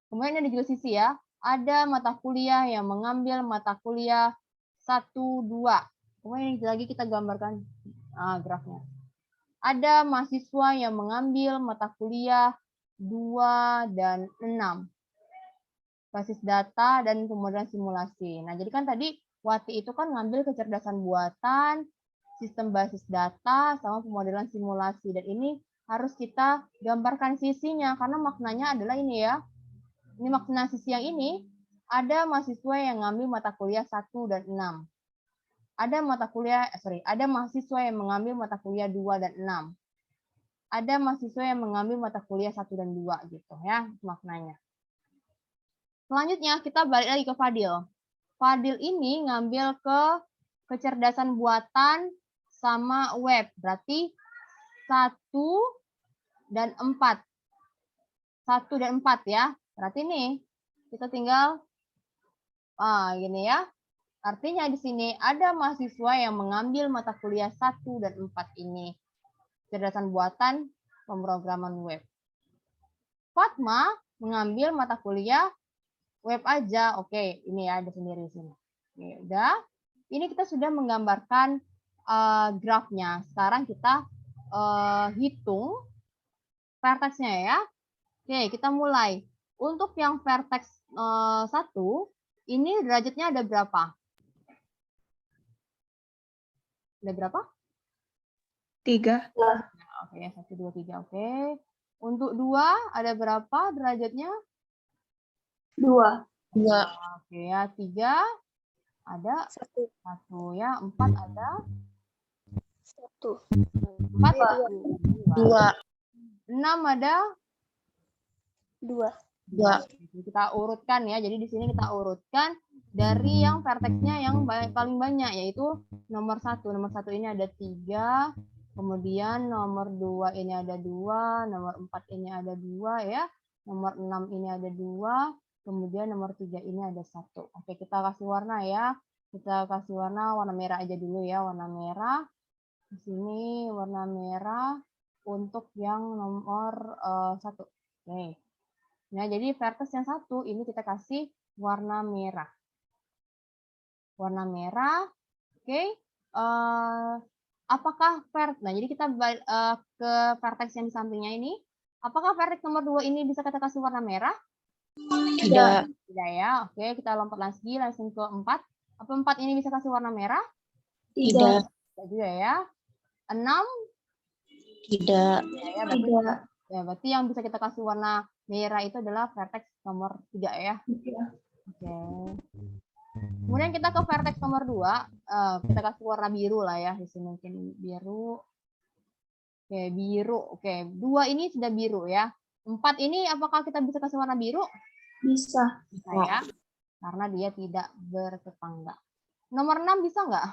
Kemudian ada juga sisi ya. Ada mata kuliah yang mengambil mata kuliah 1, 2. Kemudian lagi kita gambarkan grafnya. Ada mahasiswa yang mengambil mata kuliah 2 dan 6. Basis data dan pemodelan simulasi. Nah, jadi kan tadi Wati itu kan ngambil kecerdasan buatan, sistem basis data, sama pemodelan simulasi. Dan ini harus kita gambarkan sisinya, karena maknanya adalah ini ya. Ini makna sisi yang ini, ada mahasiswa yang ngambil mata kuliah 1 dan 6. Ada mahasiswa yang mengambil mata kuliah 2 dan 6. Ada mahasiswa yang mengambil mata kuliah 1 dan 2 gitu ya, maknanya. Selanjutnya kita balik lagi ke Fadil. Fadil ini ngambil ke kecerdasan buatan sama web. Berarti 1 dan 4. 1 dan 4 ya. Berarti nih kita tinggal gini ya. Artinya di sini ada mahasiswa yang mengambil mata kuliah 1 dan 4 ini. Kecerdasan buatan pemrograman web. Fatma mengambil mata kuliah web aja. Oke, ini ya ada sendiri di sini. Oke, udah. Ini kita sudah menggambarkan grafnya. Sekarang kita hitung vertexnya ya. Oke, kita mulai. Untuk yang vertex 1, ini derajatnya ada berapa? Ada berapa? 3. Oke, 1, 2, 3. Oke. Untuk 2 ada berapa derajatnya? 2. 2. Oke ya, 3 ada 1 ya, 4 ada 1. 4 2. 6 ada 2. 2. Kita urutkan ya. Jadi di sini kita urutkan dari yang vertexnya yang paling banyak, yaitu nomor 1. Nomor 1 ini ada 3, kemudian nomor 2 ini ada 2, nomor 4 ini ada 2 ya, nomor 6 ini ada 2, kemudian nomor 3 ini ada 1. Oke, kita kasih warna ya. Kita kasih warna merah aja dulu ya, warna merah. Di sini warna merah untuk yang nomor 1. Oke. Nah, jadi vertex yang 1 ini kita kasih warna merah. Warna merah. Oke. Apakah nah jadi kita ke vertex yang di sampingnya ini. Apakah vertex nomor 2 ini bisa kita kasih warna merah? Tidak. Tidak ya. Oke, kita lompat lagi langsung ke 4. Apa 4 ini bisa kasih warna merah? Tidak. Tidak juga ya. 6? Tidak. Ya, berarti yang bisa kita kasih warna merah itu adalah vertex nomor 3 ya. Oke. Kemudian kita ke vertex nomor 2, kita kasih warna biru lah ya. Di sini mungkin biru. Oke, biru. Oke, 2 ini sudah biru ya. 4 ini apakah kita bisa kasih warna biru? Bisa. Bisa ya. Karena dia tidak bertetangga. Nomor 6 bisa nggak?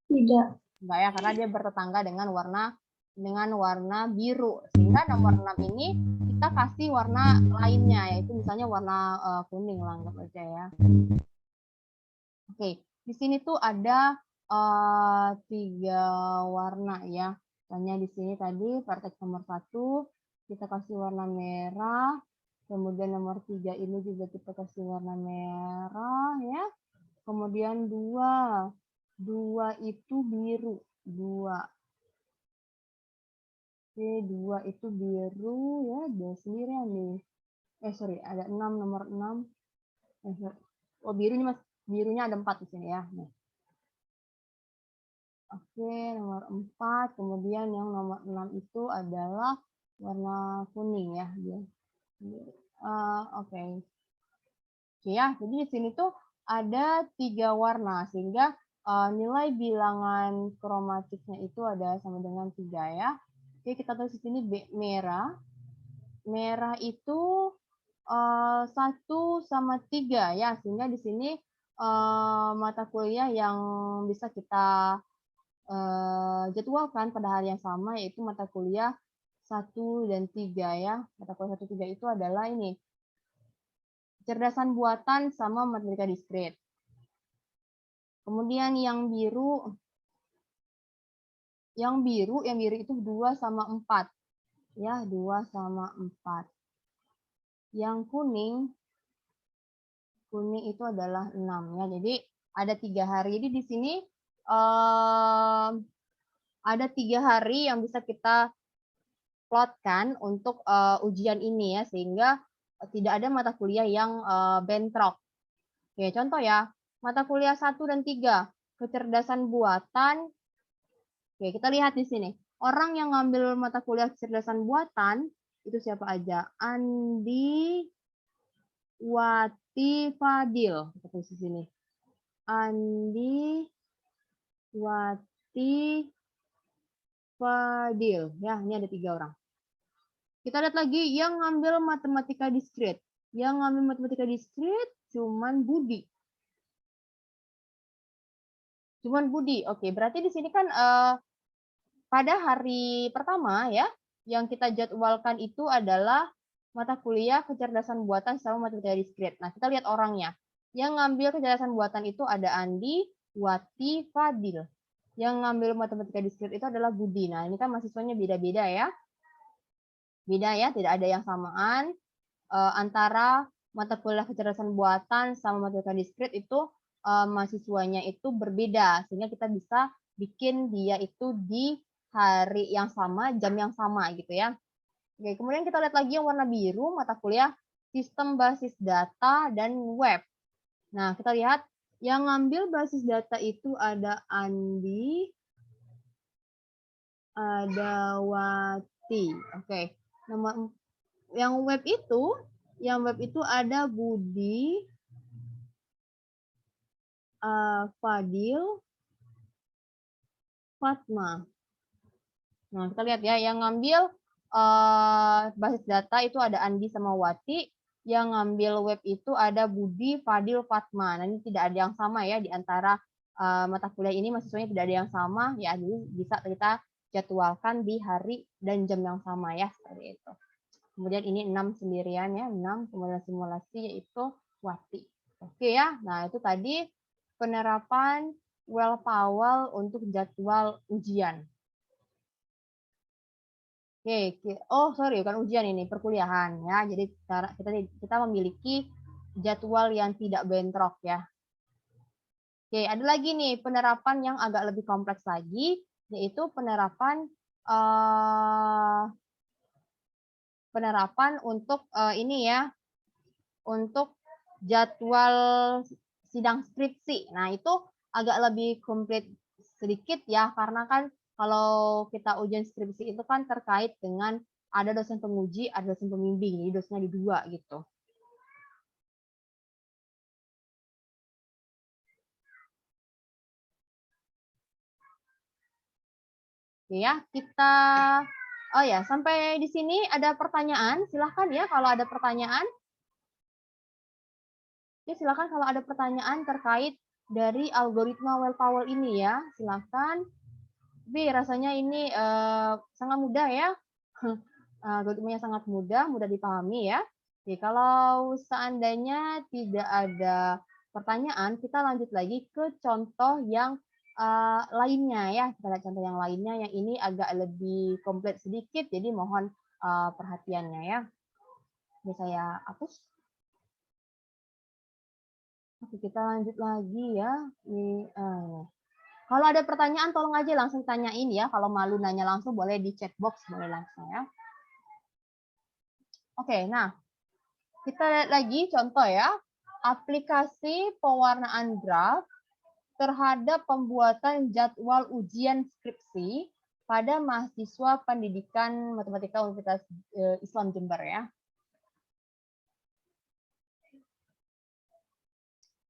Tidak. Enggak ya, karena dia bertetangga dengan warna biru. Sehingga nomor 6 ini kita kasih warna lainnya, yaitu misalnya warna kuning lah, anggap aja ya. Oke, di sini tuh ada 3 warna ya. Misalnya di sini tadi vertex nomor 1 kita kasih warna merah. Kemudian nomor 3 ini juga kita kasih warna merah ya. Kemudian 2. 2 itu biru. 2. Oke, 2 itu biru ya, ada sendirian nih. Sorry, ada 6, nomor 6. Oh, birunya Mas, birunya ada 4 di sini ya. Nah. Oke, nomor 4. Kemudian yang nomor 6 itu adalah warna kuning ya. Oke. Oke ya, jadi di sini tuh ada 3 warna, sehingga nilai bilangan kromatiknya itu ada sama dengan 3 ya. Oke, kita tulis di sini merah. Merah itu 1 sama 3 ya, sehingga di sini mata kuliah yang bisa kita jadwalkan pada hari yang sama, yaitu mata kuliah 1 dan 3 ya. Mata kuliah 1, 3 itu adalah ini, kecerdasan buatan sama matematika diskrit. Kemudian yang biru itu 2 sama 4. Ya, 2 sama 4. Yang kuning itu adalah 6 ya. Jadi ada 3 hari. Jadi di sini ada 3 hari yang bisa kita plotkan untuk ujian ini ya, sehingga tidak ada mata kuliah yang bentrok. Oke, contoh ya, mata kuliah 1 dan 3, kecerdasan buatan. Oke, kita lihat di sini. Orang yang ngambil mata kuliah kecerdasan buatan itu siapa aja? Andi, Wati, Fadil. Kita tulis di sini. Andi, Wati, Fadil. Ya, ini ada 3 orang. Kita lihat lagi yang ngambil matematika diskrit. Yang ngambil matematika diskrit cuman Budi. Oke, berarti di sini kan pada hari pertama ya, yang kita jadwalkan itu adalah mata kuliah kecerdasan buatan sama matematika diskrit. Nah, kita lihat orangnya. Yang ngambil kecerdasan buatan itu ada Andi, Wati, Fadil. Yang ngambil matematika diskrit itu adalah Budi. Nah, ini kan mahasiswanya beda-beda ya. Beda ya, tidak ada yang samaan antara mata kuliah kecerdasan buatan sama matematika diskrit itu mahasiswanya itu berbeda, sehingga kita bisa bikin dia itu di hari yang sama, jam yang sama gitu ya. Oke, kemudian kita lihat lagi yang warna biru, mata kuliah sistem basis data dan web. Nah, kita lihat yang ngambil basis data itu ada Andi, ada Wati. Oke, nomor yang web itu ada Budi, Fadil, Fatma. Nah, kita lihat ya, yang ngambil basis data itu ada Andi sama Wati, yang ngambil web itu ada Budi, Fadil, Fatma. Nah, ini tidak ada yang sama ya di antara mata kuliah ini, mahasiswanya tidak ada yang sama ya, jadi bisa kita jadwalkan di hari dan jam yang sama ya, seperti itu. Kemudian ini 6 sendirian ya, 6, kemudian simulasi yaitu Wati. Oke ya, nah itu tadi penerapan Well-Powell untuk jadwal ujian. Oke, oh sorry, bukan ujian ini, perkuliahan ya. Jadi kita memiliki jadwal yang tidak bentrok ya. Oke, ada lagi nih penerapan yang agak lebih kompleks lagi, yaitu penerapan untuk ini ya, untuk jadwal sidang skripsi. Nah, itu agak lebih komplit sedikit ya, karena kan kalau kita ujian skripsi itu kan terkait dengan ada dosen penguji, ada dosen pembimbing, jadi dosennya di 2 gitu. Oke ya, oh ya, sampai di sini ada pertanyaan, silahkan ya kalau ada pertanyaan. Ya, silakan kalau ada pertanyaan terkait dari algoritma Well-Powell ini ya, silakan. Tapi rasanya ini sangat mudah ya. Algoritmanya sangat mudah dipahami ya. Oke, kalau seandainya tidak ada pertanyaan, kita lanjut lagi ke contoh yang lainnya ya. Kita lihat contoh yang lainnya, yang ini agak lebih komplit sedikit, jadi mohon perhatiannya ya. Ini saya hapus. Oke, kita lanjut lagi ya. Ini. Kalau ada pertanyaan tolong aja langsung tanyain ya. Kalau malu nanya langsung boleh di chat box, boleh langsung ya. Oke, nah kita lihat lagi contoh ya. Aplikasi pewarnaan graf terhadap pembuatan jadwal ujian skripsi pada mahasiswa pendidikan matematika Universitas Islam Jember ya.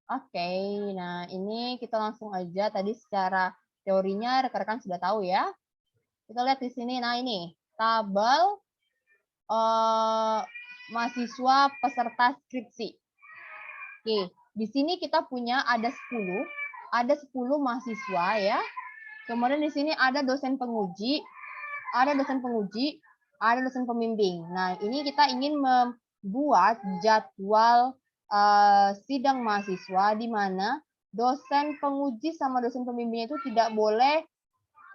Oke, nah ini kita langsung aja tadi secara teorinya rekan-rekan sudah tahu ya. Kita lihat di sini, nah ini tabel mahasiswa peserta skripsi. Oke, di sini kita punya ada 10 mahasiswa ya. Kemudian di sini ada dosen penguji, ada dosen pembimbing. Nah, ini kita ingin membuat jadwal sidang mahasiswa di mana dosen penguji sama dosen pembimbingnya itu tidak boleh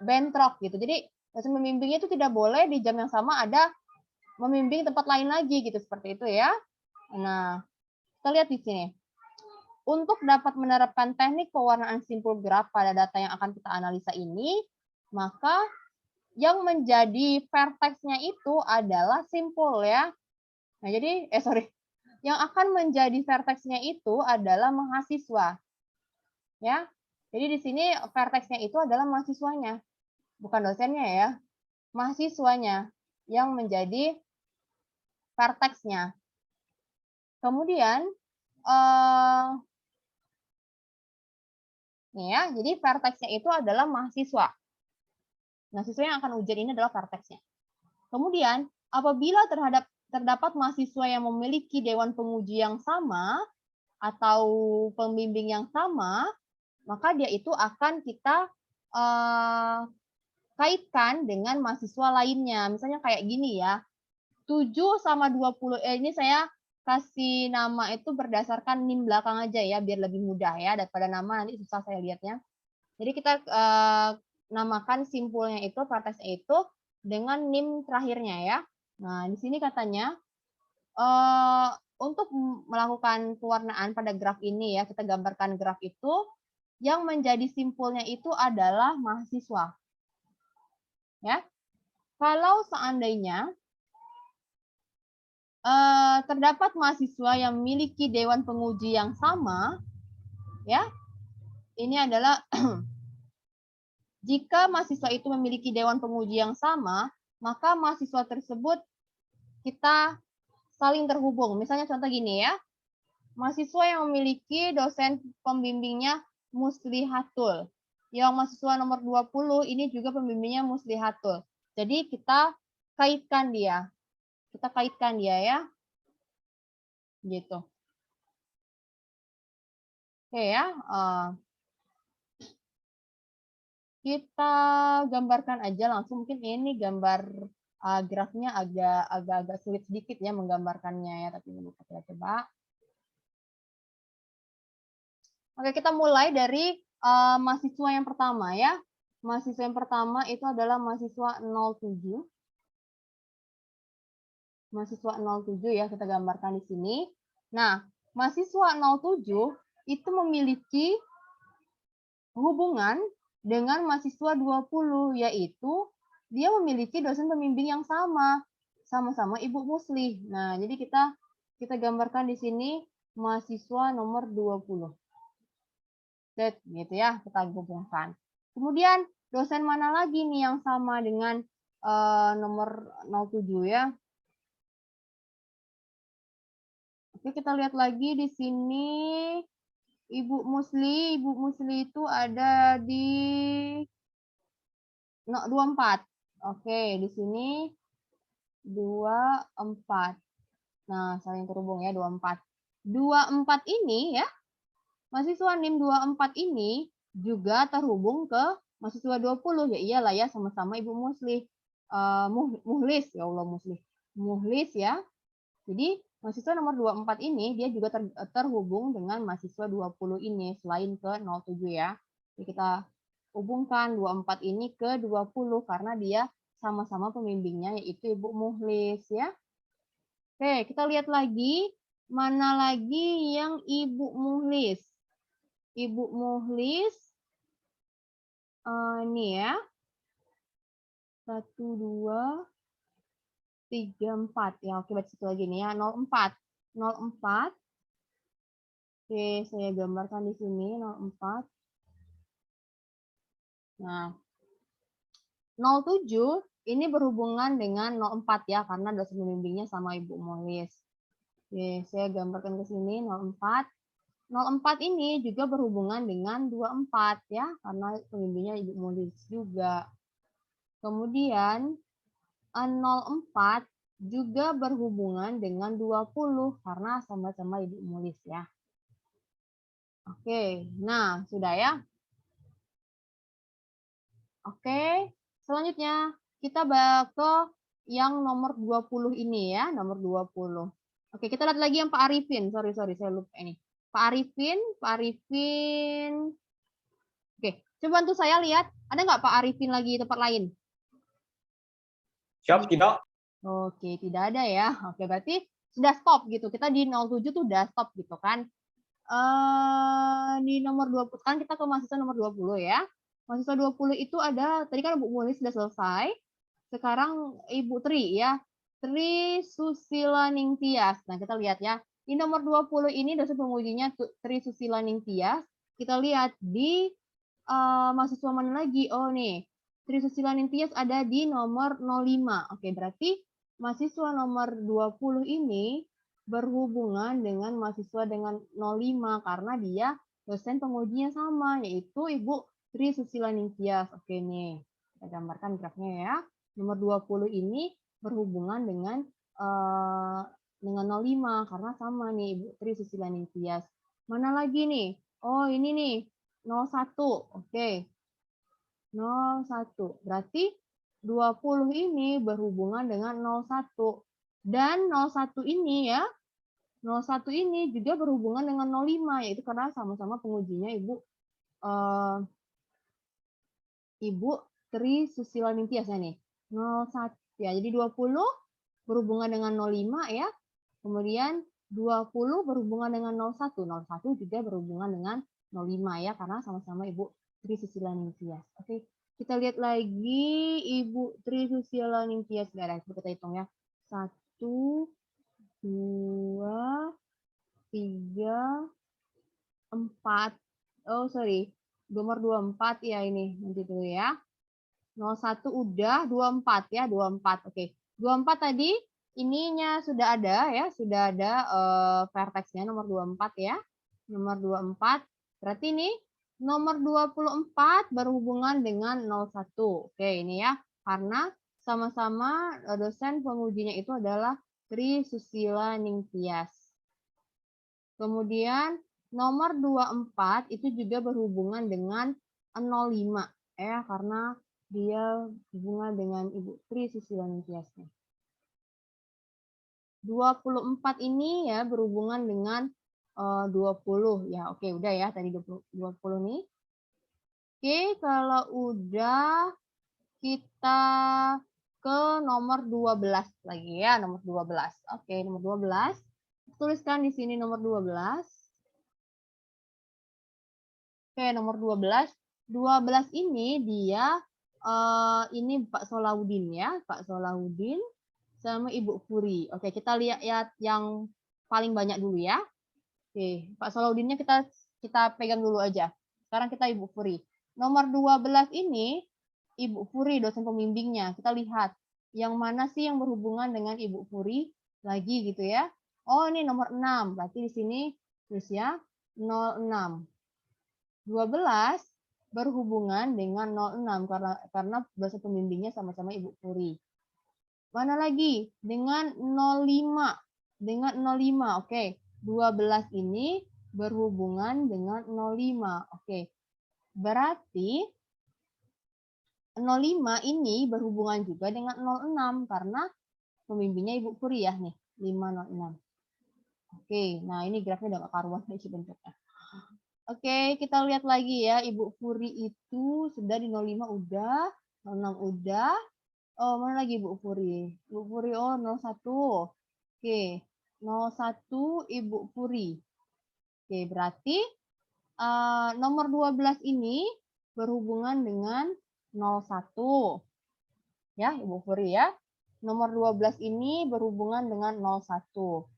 bentrok gitu. Jadi dosen pembimbingnya itu tidak boleh di jam yang sama ada membimbing tempat lain lagi gitu, seperti itu ya. Nah, kita lihat di sini. Untuk dapat menerapkan teknik pewarnaan simpul graf pada data yang akan kita analisa ini, maka yang menjadi vertexnya itu adalah simpul ya. Nah, jadi yang akan menjadi vertexnya itu adalah mahasiswa. Ya. Jadi di sini vertexnya itu adalah mahasiswanya, bukan dosennya ya. Mahasiswanya yang menjadi vertexnya. Kemudian nih ya, jadi vertexnya itu adalah mahasiswa. Mahasiswa yang akan ujian ini adalah vertexnya. Kemudian apabila terdapat mahasiswa yang memiliki dewan penguji yang sama atau pembimbing yang sama, maka dia itu akan kita kaitkan dengan mahasiswa lainnya. Misalnya kayak gini ya, 7 sama 20, ini saya kasih nama itu berdasarkan NIM belakang aja ya, biar lebih mudah ya, daripada nama nanti susah saya lihatnya. Jadi kita namakan simpulnya itu, vertexnya itu dengan NIM terakhirnya ya. Nah, di sini katanya untuk melakukan pewarnaan pada graf ini ya, kita gambarkan graf itu, yang menjadi simpulnya itu adalah mahasiswa. Ya. Kalau seandainya terdapat mahasiswa yang memiliki dewan penguji yang sama, ya, ini adalah jika mahasiswa itu memiliki dewan penguji yang sama, maka mahasiswa tersebut kita saling terhubung. Misalnya contoh gini ya, mahasiswa yang memiliki dosen pembimbingnya Muslihatul. Yang mahasiswa nomor 20 ini juga pembimbingnya Muslihatul. Jadi kita kaitkan dia. Kita kaitkan dia ya. Gitu. Oke ya. Kita gambarkan aja langsung. Mungkin ini gambar grafnya agak sulit sedikit ya menggambarkannya ya, tapi kita coba. Oke, kita mulai dari mahasiswa yang pertama ya. Mahasiswa yang pertama itu adalah mahasiswa 07. Mahasiswa 07 ya, kita gambarkan di sini. Nah, mahasiswa 07 itu memiliki hubungan dengan mahasiswa 20, yaitu dia memiliki dosen pembimbing yang sama-sama Ibu Muslih. Nah, jadi kita gambarkan di sini mahasiswa nomor 20. Gitu ya, kita hubungkan. Kemudian dosen mana lagi nih yang sama dengan nomor 07 ya? Oke, kita lihat lagi di sini Ibu Musli itu ada di 24. Oke, di sini 24. Nah, saling terhubung ya 24. 24 ini ya, mahasiswa NIM 24 ini juga terhubung ke mahasiswa 20. Ya iyalah ya, sama-sama Ibu Musli. Muhlis, ya Allah Musli. Muhlis ya. Jadi mahasiswa nomor 24 ini dia juga terhubung dengan mahasiswa 20 ini selain ke 07 ya. Jadi kita hubungkan 24 ini ke 20 karena dia sama-sama pembimbingnya yaitu Ibu Muhlis ya. Oke, kita lihat lagi mana lagi yang Ibu Muhlis. Ibu Muhlis ini ya. 1 2 3 4 ya. Oke, baca satu lagi nih ya. 04. 04. Oke, saya gambarkan di sini 04. Nah, 07 ini berhubungan dengan 04 ya, karena dosen pembimbingnya sama Ibu Muhlis. Oke, saya gambarkan ke sini 04. 04 ini juga berhubungan dengan 24 ya, karena pembimbingnya Ibu Muhlis juga. Kemudian 04 juga berhubungan dengan 20 karena sama-sama Ibu Muhlis ya. Oke, nah sudah ya. Oke, selanjutnya kita ke yang nomor 20 ini ya, nomor 20. Oke, kita lihat lagi yang Pak Arifin. Sorry, saya lupa ini. Pak Arifin. Oke, coba bantu saya lihat. Ada nggak Pak Arifin lagi di tempat lain? Siap, tidak. Oke, tidak ada ya. Oke, berarti sudah stop gitu. Kita di 07 tuh udah stop gitu kan. Di nomor 20 kan kita ke mahasiswa nomor 20 ya. Mahasiswa 20 itu ada, tadi kan Bu Mulis sudah selesai. Sekarang Ibu Tri ya. Tri Susila Ningtyas. Nah, kita lihat ya. Di nomor 20 ini dosen pengujinya Tri Susila Ningtyas. Kita lihat di mahasiswa mana lagi? Oh nih, Tri Susila Ningtyas ada di nomor 05. Oke, berarti mahasiswa nomor 20 ini berhubungan dengan mahasiswa dengan 05 karena dia dosen pengujinya sama, yaitu Ibu Tri Susila Ningtyas. Oke nih, kita gambarkan grafnya ya. Nomor 20 ini berhubungan dengan 05 karena sama nih Ibu Tri Susila Ningtyas. Mana lagi nih? Oh ini nih, 01. Oke. 01. Berarti 20 ini berhubungan dengan 01. Dan 01 ini ya, 01 ini juga berhubungan dengan 05, yaitu karena sama-sama pengujinya Ibu Tri Susila Ningtyas ya nih. 01 ya. Jadi 20 berhubungan dengan 05 ya. Kemudian 20 berhubungan dengan 01. 01 juga berhubungan dengan 05 ya, karena sama-sama Ibu Tri Susila Ningtyas. Oke, kita lihat lagi Ibu Tri Susila Ningtyas. Kita hitung ya. 1, 2, 3, 4. Oh, sorry. Nomor 24 ya ini. Nanti dulu ya. 01 udah, 24 ya, 24. Oke. 24 tadi ininya sudah ada ya, sudah ada vertexnya nomor 24 ya. Nomor 24. Berarti ini nomor 24 berhubungan dengan 01. Oke, ini ya. Karena sama-sama dosen pengujinya itu adalah Tri Susila Ningtyas. Kemudian nomor 24 itu juga berhubungan dengan 05 ya, karena dia hubungan dengan Ibu Tri Susila Ningtyas. 24 ini ya berhubungan dengan 20 ya. Oke, udah ya tadi 20 nih. Oke, kalau udah kita ke nomor 12 lagi ya, nomor 12. Oke, nomor 12. Tuliskan di sini nomor 12. Oke, nomor 12. 12 ini dia ini Pak Solahuddin ya, Pak Solahuddin sama Ibu Furi. Oke, kita lihat ya yang paling banyak dulu ya. Oke, Pak Solahuddinnya kita pegang dulu aja. Sekarang kita Ibu Furi. Nomor 12 ini Ibu Furi dosen pembimbingnya. Kita lihat yang mana sih yang berhubungan dengan Ibu Furi lagi gitu ya. Oh, ini nomor 6. Berarti di sini tulis ya 06. 12 berhubungan dengan 06 karena dosen pembimbingnya sama-sama Ibu Furi. Mana lagi? Dengan 05. Dengan 05. Oke. 12 ini berhubungan dengan 05. Oke. Berarti 05 ini berhubungan juga dengan 06 karena pembimbingnya Ibu Furi ya nih, 506. Oke, nah ini grafnya udah gak karuan sih bentuknya. Oke, kita lihat lagi ya, Ibu Furi itu sudah di 05 udah, 06 udah, Oh, mana lagi Ibu Puri? Ibu Puri, oh 01. Oke, 01 Ibu Puri. Oke, berarti nomor 12 ini berhubungan dengan 01. Ya, Ibu Puri ya. Nomor 12 ini berhubungan dengan 01.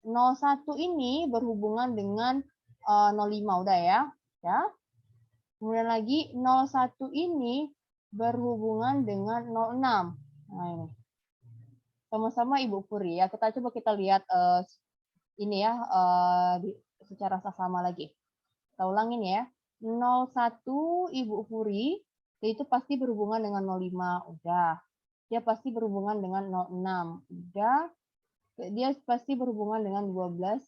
01 ini berhubungan dengan 05 udah ya. Ya. Kemudian lagi 01 ini berhubungan dengan 06. Nah, ini. Sama-sama Ibu Puri ya. Kita lihat ini ya secara saksama lagi. Kita ulangin ya. 01 Ibu Puri itu pasti berhubungan dengan 05. Udah. Dia pasti berhubungan dengan 06. Udah. Dia pasti berhubungan dengan 12.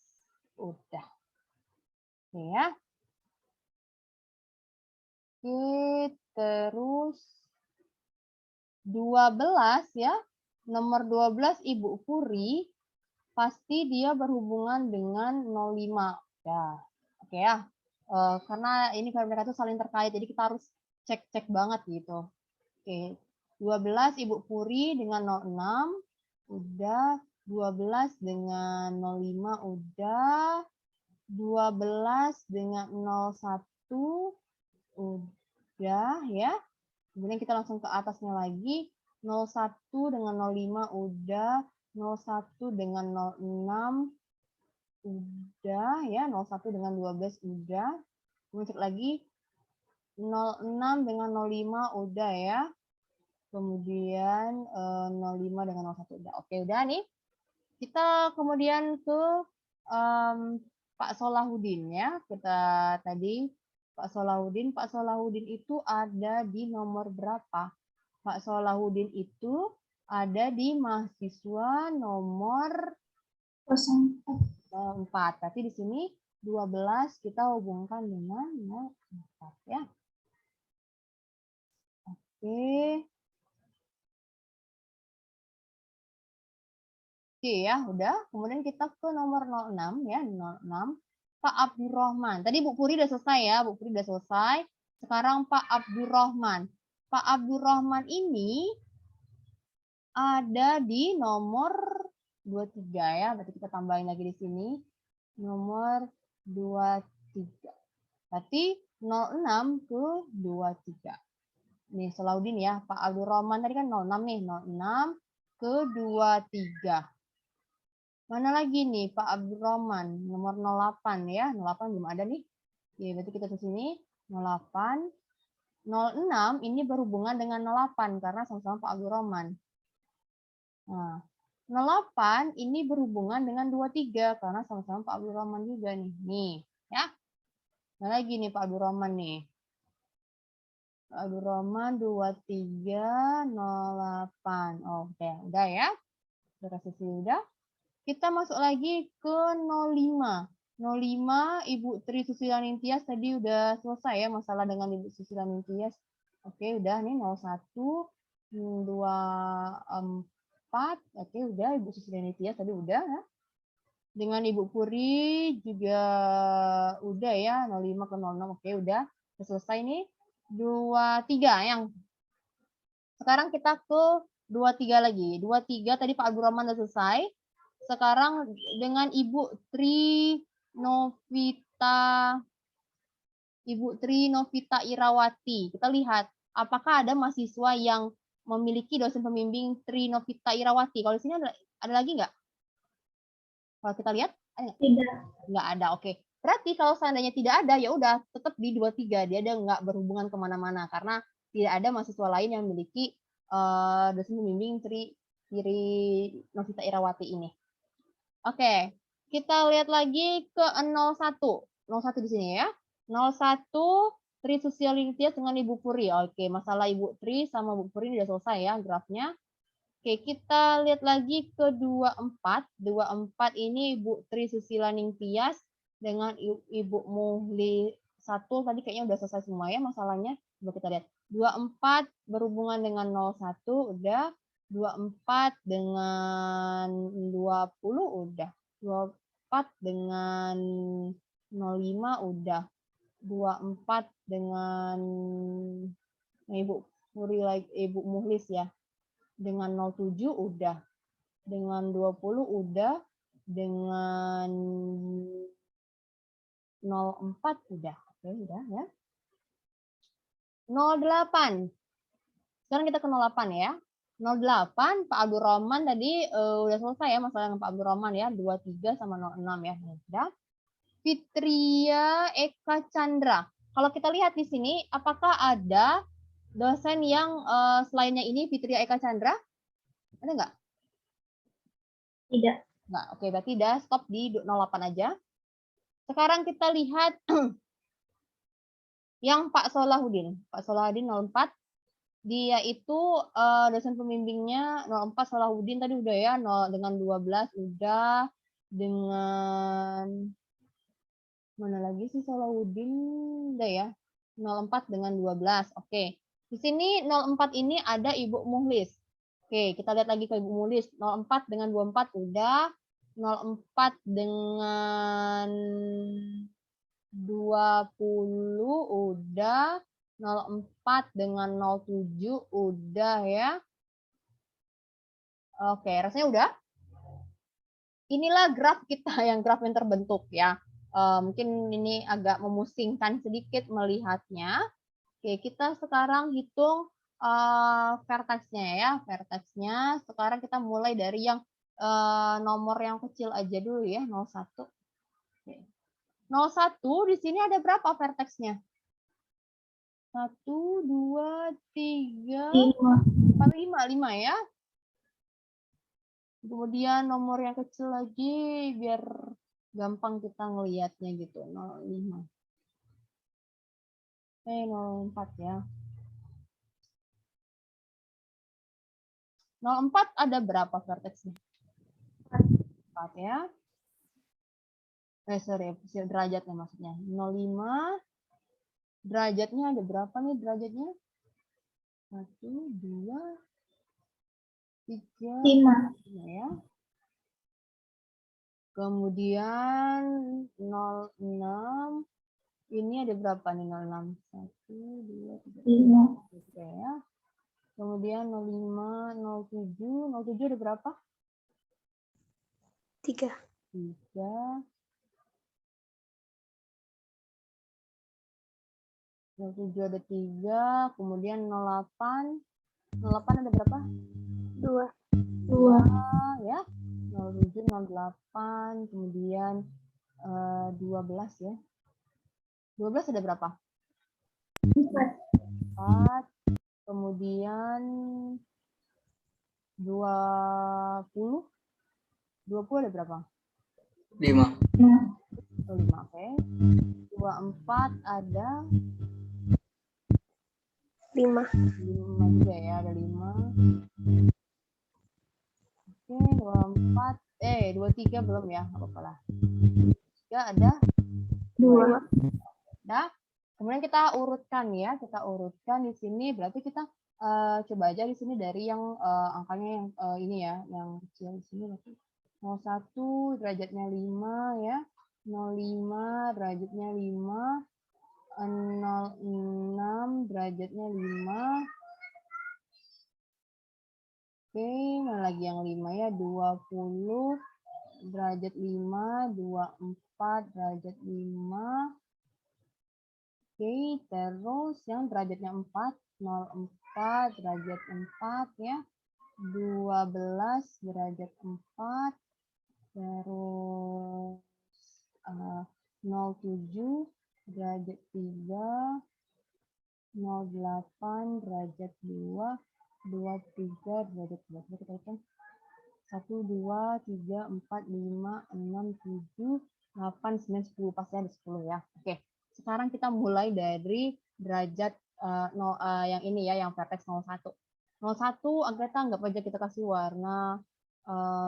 Udah. Oke ya. Oke, terus 12 ya. Nomor 12 Ibu Puri pasti dia berhubungan dengan 05. Ya. Oke ya. Karena ini mereka itu saling terkait, jadi kita harus cek-cek banget gitu. Oke. 12 Ibu Puri dengan 06 udah, 12 dengan 05 udah, 12 dengan 01 udah ya. Kemudian kita langsung ke atasnya lagi. 01 dengan 05 udah, 01 dengan 06 udah ya, 01 dengan 12 udah. Kemudian cek lagi 06 dengan 05 udah ya. Kemudian 05 dengan 01 udah. Oke, udah nih. Kita kemudian ke Pak Solahuddin ya. Kita tadi Pak Solahuddin itu ada di nomor berapa? Pak Solahuddin itu ada di mahasiswa nomor 04. Berarti di sini 12 kita hubungkan dengan 04 ya. Oke. Oke ya, udah. Kemudian kita ke nomor 06 ya, 06. Pak Abdurrahman. Tadi Bu Puri udah selesai ya, Bu Puri udah selesai. Sekarang Pak Abdurrahman. Pak Abdurrahman ini ada di nomor 23 ya, berarti kita tambahin lagi di sini. Nomor 23. Berarti 06 ke 23. Nih, Solahuddin ya, Pak Abdurrahman tadi kan 06 nih, 06 ke 23. Mana lagi nih Pak Abdurrahman? Nomor 08 ya. 08 belum ada nih. Oke, berarti kita ke sini 08. 06 ini berhubungan dengan 08 karena sama-sama Pak Abdurrahman. Nah, 08 ini berhubungan dengan 23 karena sama-sama Pak Abdurrahman juga nih. Nih, ya. Mana lagi nih Pak Abdurrahman nih? Pak Abdurrahman 2308. Oke, udah ya. Udah kasih udah. Kita masuk lagi ke 05. 05 Ibu Tri Susila Ningtyas tadi udah selesai ya masalah dengan Ibu Susila Ningtyas. Oke, udah nih 01 24. Oke, udah Ibu Susila Ningtyas tadi udah ya. Dengan Ibu Puri juga udah ya 05 ke 06. Oke, udah selesai nih. 23 yang sekarang kita ke 23 lagi. 23 tadi Pak Abdurrahman udah selesai. Sekarang dengan Ibu Tri Novita Irawati. Kita lihat apakah ada mahasiswa yang memiliki dosen pembimbing Tri Novita Irawati. Kalau di sini ada lagi nggak? Kalau kita lihat ada nggak? Tidak. Nggak ada. Oke. Berarti kalau seandainya tidak ada, ya udah tetap di 23. Dia nggak berhubungan kemana-mana karena tidak ada mahasiswa lain yang memiliki dosen pembimbing Tri Novita Irawati ini. Oke, kita lihat lagi ke 01. 01 di sini ya. 01 Tri Susila Ningtyas dengan Ibu Puri. Oke, masalah Ibu Tri sama Bu Puri sudah selesai ya grafnya. Oke, kita lihat lagi ke 24. 24 ini Ibu Tri Susila Ningtyas dengan Ibu Muhli 1. Tadi kayaknya udah selesai semua ya masalahnya. Coba kita lihat. 24 berhubungan dengan 01 udah. 24 dengan 20 udah. 24 dengan 05 udah. 24 dengan Ibu Puri, Ibu Muhlis ya. dengan 07 udah. Dengan 20 udah. Dengan 04 udah. Oke, udah ya. 08. Sekarang kita ke 08 ya. 08 Pak Abdul Rahman tadi udah selesai ya masalah dengan Pak Abdul Rahman ya. 23 sama 06 ya. Udah. Fitria Eka Chandra. Kalau kita lihat di sini, apakah ada dosen yang selainnya ini Fitria Eka Chandra? Ada nggak? Tidak. Nggak. Oke, berarti udah stop di 08 aja. Sekarang kita lihat yang Pak Solahuddin. Pak Solahuddin 04. Dia itu dosen pembimbingnya 04 Solahuddin tadi udah ya, dengan 12 udah, dengan mana lagi sih Solahuddin udah ya, 04 dengan 12. Oke. Di sini 04 ini ada Ibu Muhlis. Oke, kita lihat lagi ke Ibu Muhlis. 04 dengan 24 udah, 04 dengan 20 udah, 04 dengan 07 udah ya. Oke, rasanya udah. Inilah graf kita yang terbentuk ya. Mungkin ini agak memusingkan sedikit melihatnya. Oke, kita sekarang hitung vertexnya ya. Vertexnya sekarang kita mulai dari yang nomor yang kecil aja dulu ya, 01. Oke. 01 di sini ada berapa vertexnya? 1, 2, 3, 4, 5 ya. Kemudian nomor yang kecil lagi biar gampang kita ngelihatnya gitu. 05. 04 ya. 04 ada berapa vertexnya? 4 ya. Sorry, derajatnya maksudnya. 05. Derajatnya ada berapa nih derajatnya? 1, 2, 3, 5 ya. Kemudian 06. Ini ada berapa nih 06? 1, 2, 3, 5 ya. Kemudian 05, 07. 07 ada berapa? 3. 3. 07 ada 3. Kemudian 08. 08 ada berapa? 2. 2 ya. 07, 08. Kemudian 12 ya. 12 ada berapa? 4. Kemudian 20. 20 ada berapa? 5. 5, oke. 24 ada 5. 5 juga ya, ada 5. Oke, 24. 23 belum ya, nggak apa-apa lah. 3 ada 2. Nah, kemudian kita urutkan ya, kita urutkan di sini. Berarti kita coba aja di sini dari yang angkanya yang ini ya, yang kecil di sini berarti 01 derajatnya 5 ya, 05 derajatnya 5, 06 derajatnya 5. Oke, mana lagi yang 5 ya, 20 derajat 5, 24 derajat 5. Oke, terus yang derajatnya 4, 04 derajat 4 ya, 12 derajat 4, terus 07 derajat 3, 08 derajat 2, 23 derajat 2. Kita hitung 1, 2, 3, 4, 5, 6, 7, 8, 9, 10. Pasti ada 10 ya. Oke. Sekarang kita mulai dari derajat yang ini ya, yang vertex 01. 01 Agatha anggap aja kita kasih warna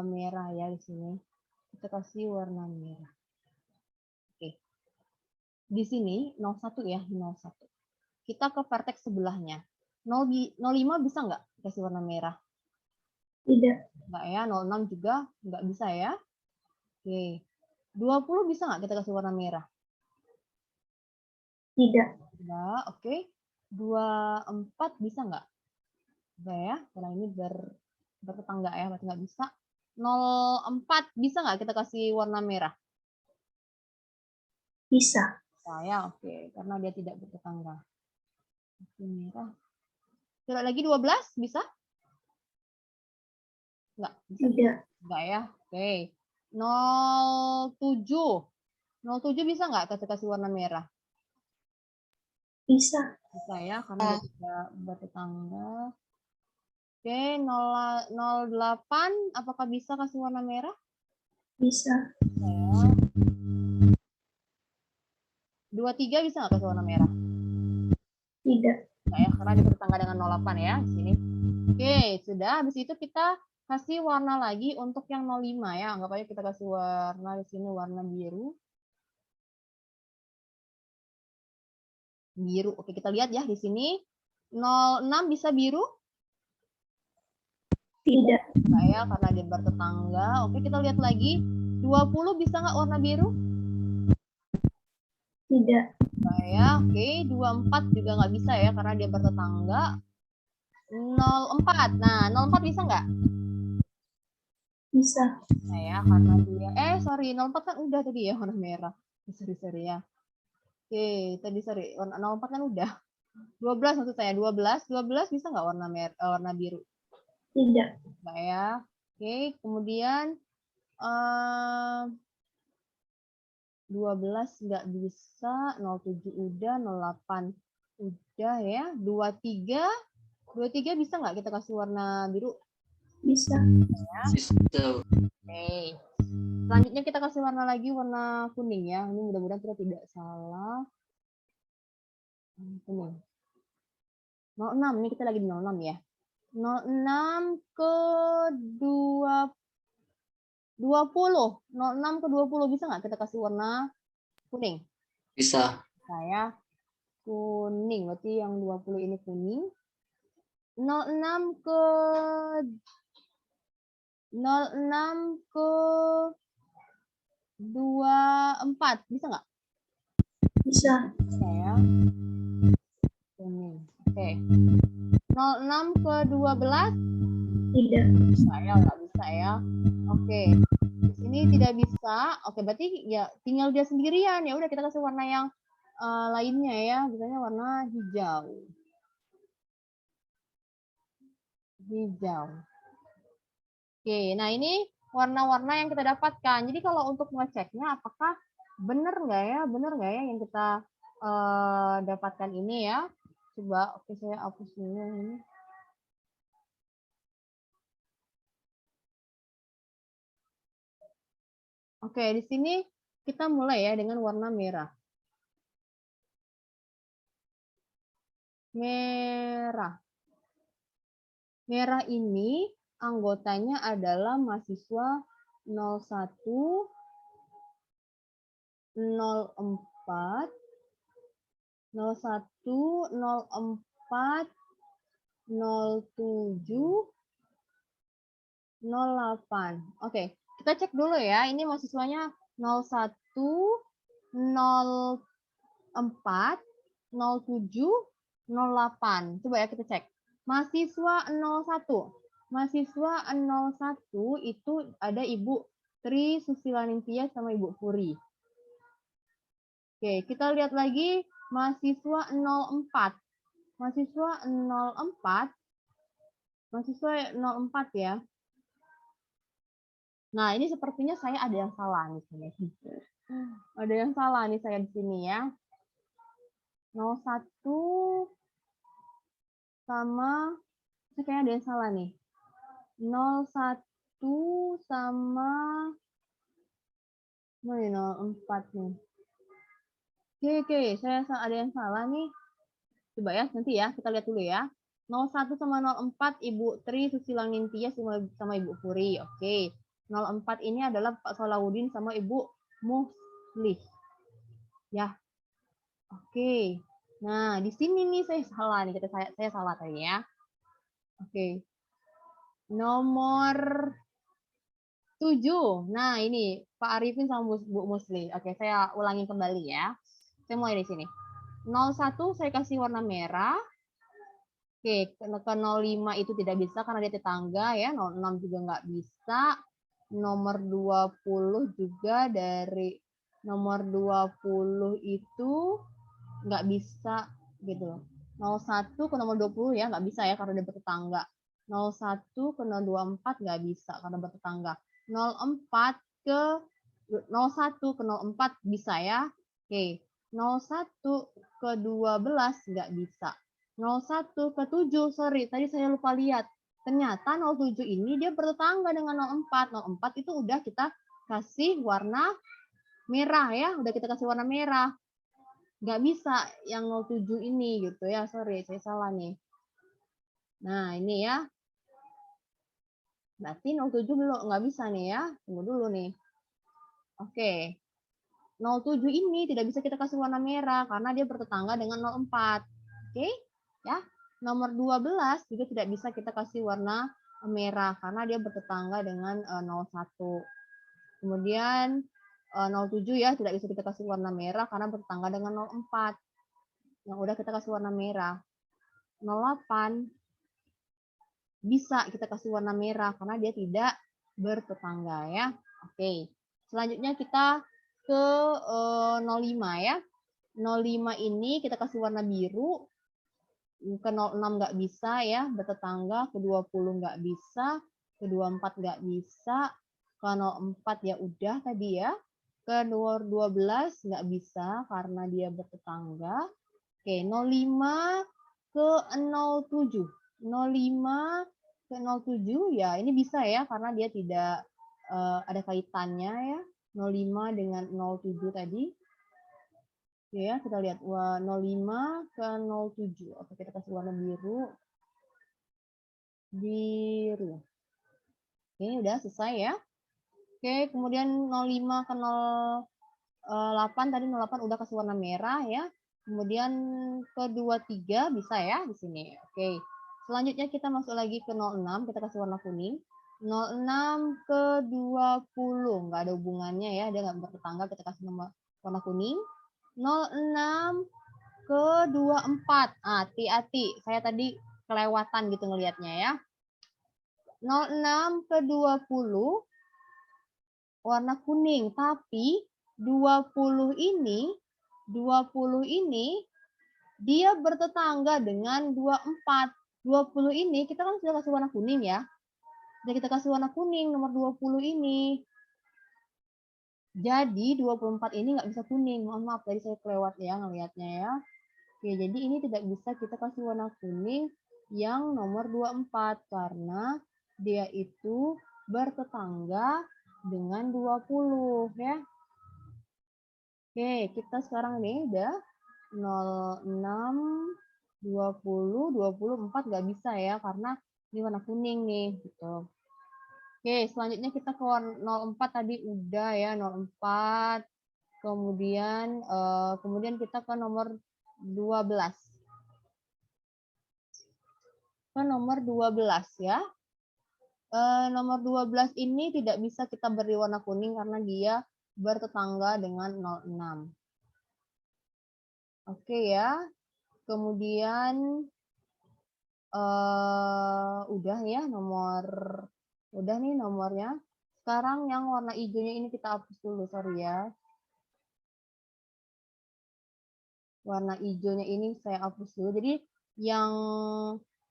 merah ya di sini. Kita kasih warna merah. Oke. Di sini 01 ya, 01. Kita ke vertex sebelahnya. 05 bisa nggak kasih warna merah? Tidak. Nggak ya, 06 juga nggak bisa ya. Oke. 20 bisa nggak kita kasih warna merah? Tidak. Enggak, oke. 24 bisa nggak? Enggak ya, karena ini bertetangga ya, berarti nggak bisa. 04 bisa nggak kita kasih warna merah? Bisa. Saya oke, karena dia tidak bertetangga. Oke, merah. Coba lagi 12 bisa? Enggak, bisa. Tidak. Enggak ya. Oke. 07. 07 bisa nggak kita kasih warna merah? Bisa. Bisa ya, karena dia tidak bertetangga. Oke, 08 apakah bisa kasih warna merah? Bisa. Bisa ya. 23 bisa nggak kasih warna merah? Tidak. Enggak ya, karena dia bertetangga dengan 08 ya di sini. Oke, sudah. Habis itu kita kasih warna lagi untuk yang 05 ya. Anggap aja kita kasih warna di sini warna biru. Biru. Oke, kita lihat ya di sini. 06 bisa biru? Tidak. Enggak ya, karena dia bertetangga. Oke, kita lihat lagi. 20 bisa nggak warna biru? Tidak. Enggak ya. Oke, 24 juga nggak bisa ya, karena dia bertetangga. 04. Nah, 04 bisa nggak? Bisa. Nah ya, karena dia, sorry, 04 kan udah tadi ya warna merah. Sorry ya. Oke, tadi sorry, warna 04 kan udah. 12 maksud saya, 12 bisa nggak warna warna biru? Tidak. Nggak ya. Oke, kemudian 12 nggak bisa, 07 udah, 08 udah ya. 23 bisa nggak kita kasih warna biru? Bisa. Oke. Selanjutnya kita kasih warna lagi, warna kuning ya. Ini mudah-mudahan kita tidak salah. Kuning. 06, ini kita lagi di 06 ya. 06 ke 20. 06 ke 20 bisa nggak kita kasih warna kuning? Bisa. Saya kuning, berarti yang 20 ini kuning. 06 ke 24 bisa nggak? Bisa. Bisa ya. Kuning. Oke. 06 ke 12 Tidak. saya nggak bisa ya. Oke. Di sini tidak bisa. Oke, berarti ya tinggal dia sendirian. Ya udah kita kasih warna yang lainnya ya. Misalnya warna hijau. Hijau. Oke, nah ini warna-warna yang kita dapatkan. Jadi kalau untuk ngeceknya apakah benar nggak ya yang kita dapatkan ini ya. Coba, oke saya hapus dulu ini. Oke, di sini kita mulai ya dengan warna merah. Merah. Merah ini anggotanya adalah mahasiswa 01, 04, 01, 04, 07, 08. Oke, kita cek dulu ya. Ini mahasiswanya 01, 04, 07, 08. Coba ya kita cek. Mahasiswa 01. Mahasiswa 01 itu ada Ibu Tri Susilaningtyas sama Ibu Puri. Oke, kita lihat lagi mahasiswa 04. Mahasiswa 04. Mahasiswa 04 ya. Nah, ini sepertinya saya ada yang salah nih. Ada yang salah nih saya di sini ya. 01 sama, kayaknya ada yang salah nih. 01 sama, mana nih 04 nih. Oke, saya ada yang salah nih. Coba ya, nanti ya, kita lihat dulu ya. 01 sama 04, Ibu Tri Susilaningtyas sama Ibu Puri. Oke. 04 ini adalah Pak Salahuddin sama Ibu Muslih. Ya. Oke. Nah, di sini nih saya salah nih, saya salah tadi ya. Oke. Nomor 7. Nah, ini Pak Arifin sama Bu Muslih. Oke, saya ulangi kembali ya. Saya mulai di sini. 01 saya kasih warna merah. Oke, ke 05 itu tidak bisa karena dia tetangga ya, 06 juga nggak bisa. Nomor 20 juga dari nomor 20 itu nggak bisa gitu. 01 ke nomor 20 ya nggak bisa ya karena dia bertetangga. 01 ke 24 nggak bisa karena bertetangga. 04 ke 01 ke 04 bisa ya. Oke, 01 ke 12 nggak bisa. 01 ke 7, sorry, tadi saya lupa lihat. Ternyata 07 ini dia bertetangga dengan 04. 04 itu udah kita kasih warna merah ya, udah kita kasih warna merah. Nggak bisa yang 07 ini gitu ya, sorry, saya salah nih. Nah, ini ya. Berarti 07 belum, nggak bisa nih ya. Tunggu dulu nih. Oke. 07 ini tidak bisa kita kasih warna merah karena dia bertetangga dengan 04. Oke? Ya. Nomor 12 juga tidak bisa kita kasih warna merah karena dia bertetangga dengan 01. Kemudian 07 ya tidak bisa kita kasih warna merah karena bertetangga dengan 04. Yang udah kita kasih warna merah. 08 bisa kita kasih warna merah karena dia tidak bertetangga ya. Oke. Selanjutnya kita ke 05 ya. 05 ini kita kasih warna biru. Ke 06 nggak bisa ya, bertetangga. Ke 20 nggak bisa. Ke 24 nggak bisa. Ke 04 ya udah tadi ya. Ke nomor 12 nggak bisa karena dia bertetangga. Oke, 05 ke 07. 05 ke 07 ya ini bisa ya karena dia tidak ada kaitannya ya. 05 dengan 07 tadi. Oke ya, kita lihat 05 ke 07. Oke, kita kasih warna biru. Biru. Oke, udah selesai ya. Oke, kemudian 05 ke 08 tadi 08 udah kasih warna merah ya. Kemudian ke 23 bisa ya di sini. Oke. Selanjutnya kita masuk lagi ke 06, kita kasih warna kuning. 06 ke 20, nggak ada hubungannya ya, dia nggak bertetangga, kita kasih nomor warna kuning. 06 ke 24, hati-hati, saya tadi kelewatan gitu ngelihatnya ya. 06 ke 20, warna kuning, tapi 20 ini dia bertetangga dengan 24. 20 ini kita kan sudah kasih warna kuning ya. Sudah kita kasih warna kuning nomor 20 ini. Jadi 24 ini nggak bisa kuning. Mohon maaf tadi saya kelewat ya ngelihatnya ya. Oke, jadi ini tidak bisa kita kasih warna kuning yang nomor 24 karena dia itu bertetangga dengan 20 ya. Oke, kita sekarang nih udah 06, 20, 24 nggak bisa ya karena ini warna kuning nih gitu. Oke, selanjutnya kita ke 04 tadi udah ya 04. Kemudian kita ke nomor 12. Ke nomor 12 ya. Nomor 12 ini tidak bisa kita beri warna kuning karena dia bertetangga dengan 06. Oke ya. Kemudian udah ya udah nih nomornya. Sekarang yang warna hijaunya ini kita hapus dulu, sorry ya. Warna hijaunya ini saya hapus dulu. Jadi yang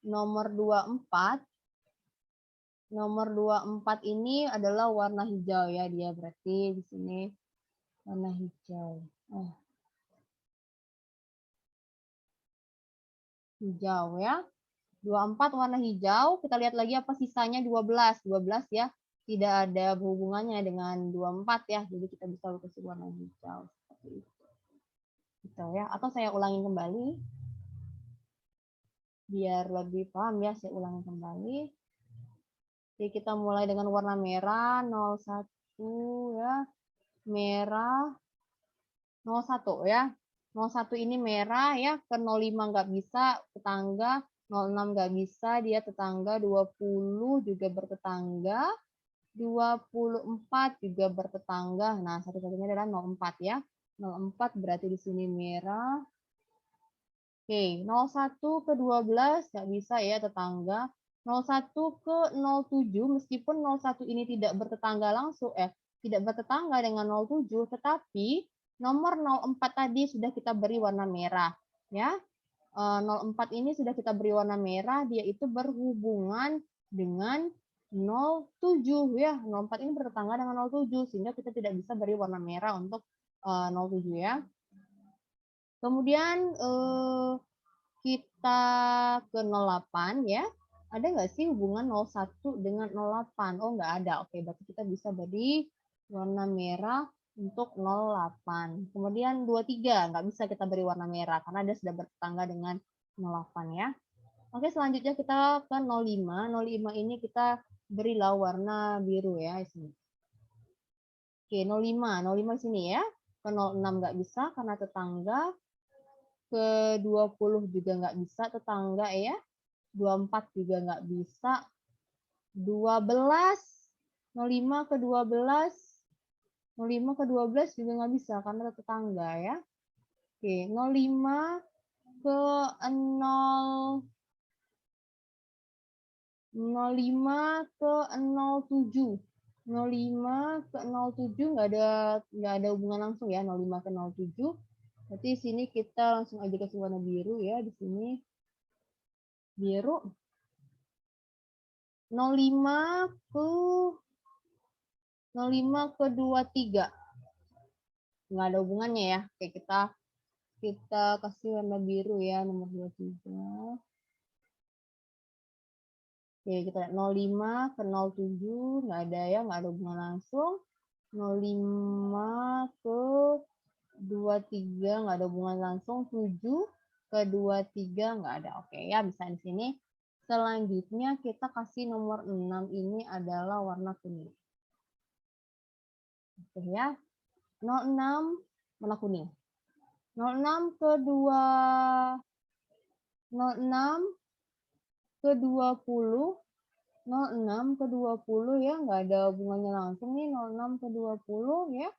nomor 24 ini adalah warna hijau ya dia, berarti di sini warna hijau. Hijau ya. 24 warna hijau, kita lihat lagi apa sisanya 12. 12 ya, tidak ada hubungannya dengan 24 ya. Jadi kita bisa kasih warna hijau seperti itu. Gitu ya. Atau saya ulangi kembali. Biar lebih paham ya, saya ulangi kembali. Jadi kita mulai dengan warna merah 01 ya. Merah 01 ya. 01 ini merah ya, ke 05 nggak bisa, tetangga. 06 nggak bisa, dia tetangga. 20 juga bertetangga. 24 juga bertetangga. Nah, satu-satunya adalah 04 ya. 04 berarti di sini merah. Oke, 01 ke 12 nggak bisa ya tetangga. 01 ke 07 meskipun 01 ini tidak bertetangga langsung, tidak bertetangga dengan 07, tetapi nomor 04 tadi sudah kita beri warna merah. Ya, 04 ini sudah kita beri warna merah, dia itu berhubungan dengan 07 ya. 04 ini bertetangga dengan 07 sehingga kita tidak bisa beri warna merah untuk 07 ya. Kemudian kita ke 08 ya. Ada nggak sih hubungan 01 dengan 08? Oh, nggak ada. Oke, berarti kita bisa beri warna merah untuk 08. Kemudian 23, nggak bisa kita beri warna merah karena dia sudah bertetangga dengan 08 ya. Oke, selanjutnya kita ke 05. 05 ini kita berilah warna biru ya di sini. Oke, 05. 05 sini ya. Ke 06 nggak bisa karena tetangga. Ke 20 juga nggak bisa tetangga ya. 24 juga nggak bisa. 12. 05 ke 12. 05 ke 12 juga nggak bisa karena tetangga ya. Oke, 05 ke 0. 05 ke 07. 05 ke 07 nggak ada hubungan langsung ya 05 ke 07. Berarti di sini kita langsung aja kasih warna biru ya di sini. Biru. 05 ke 23. Nggak ada hubungannya ya. Oke, kita kasih warna biru ya nomor 23. Oke, kita lihat 05 ke 07 nggak ada ya, nggak ada hubungan langsung. 05 ke 23 nggak ada hubungan langsung. 7 ke 23 nggak ada. Oke ya, bisa di sini. Selanjutnya kita kasih nomor 6 ini adalah warna kuning. Oke ya. 06 warna kuning. 06 ke 2 06 ke 20. 06 ke 20 ya, nggak ada hubungannya langsung nih 06 ke 20 ya.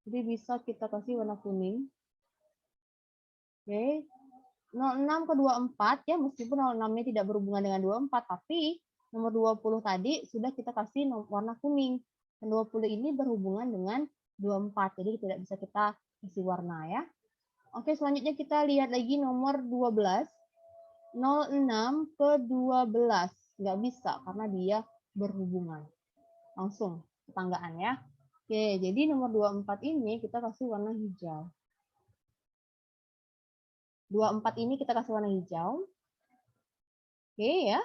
Jadi bisa kita kasih warna kuning. Oke. 06 ke 24 ya, meskipun 06-nya tidak berhubungan dengan 24, tapi nomor 20 tadi sudah kita kasih warna kuning. Dan 20 ini berhubungan dengan 24, jadi tidak bisa kita kasih warna ya. Oke, selanjutnya kita lihat lagi nomor 12. 06 ke 12. Nggak bisa karena dia berhubungan. Langsung tetanggaan ya. Oke, jadi nomor 24 ini kita kasih warna hijau. 24 ini kita kasih warna hijau. Oke ya.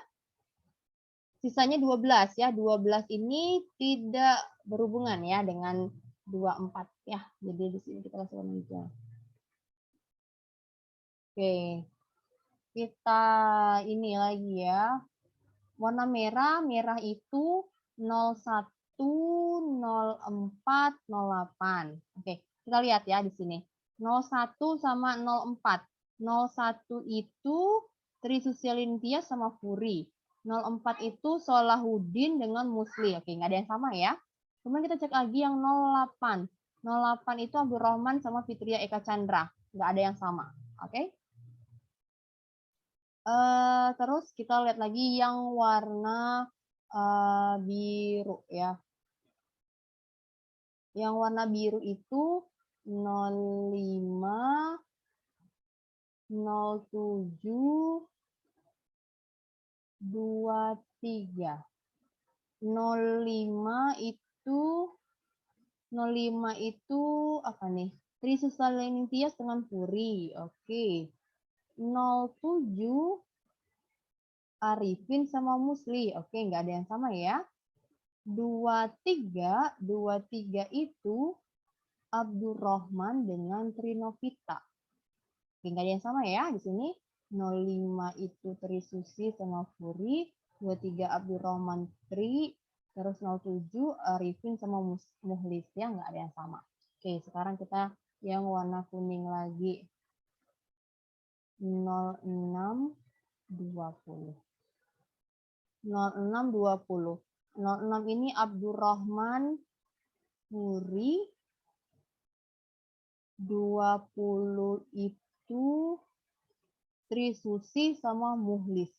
Sisanya 12 ya. 12 ini tidak berhubungan ya dengan 24 ya. Jadi di sini kita kasih warna hijau. Oke. Kita ini lagi ya. Warna merah, merah itu 01, 04, 08. Oke, kita lihat ya di sini. 01 sama 04. 01 itu Trisucialin Tias sama Furi. 04 itu Solahuddin dengan Musli. Oke, nggak ada yang sama ya. Kemudian kita cek lagi yang 08. 08 itu Abdul Rahman sama Fitria Eka Chandra. Nggak ada yang sama. Oke. Terus kita lihat lagi yang warna biru ya. Yang warna biru itu 05, 07, 23. 05 itu apa nih? Trisucialin Tias dengan Puri. Oke. 07 Arifin sama Musli. Oke, nggak ada yang sama ya. 23 itu Abdurrahman dengan Trinovita. Oke, nggak ada yang sama ya di sini. 05 itu Trisusi sama Furi. 23 Abdurrahman Tri. Terus 07 Arifin sama Muhlis ya, nggak ada yang sama. Oke, sekarang kita yang warna kuning lagi. 06, 20. 06, 20. 06 ini Abdurrahman Puri. 20 itu Trisusi sama Muhlis.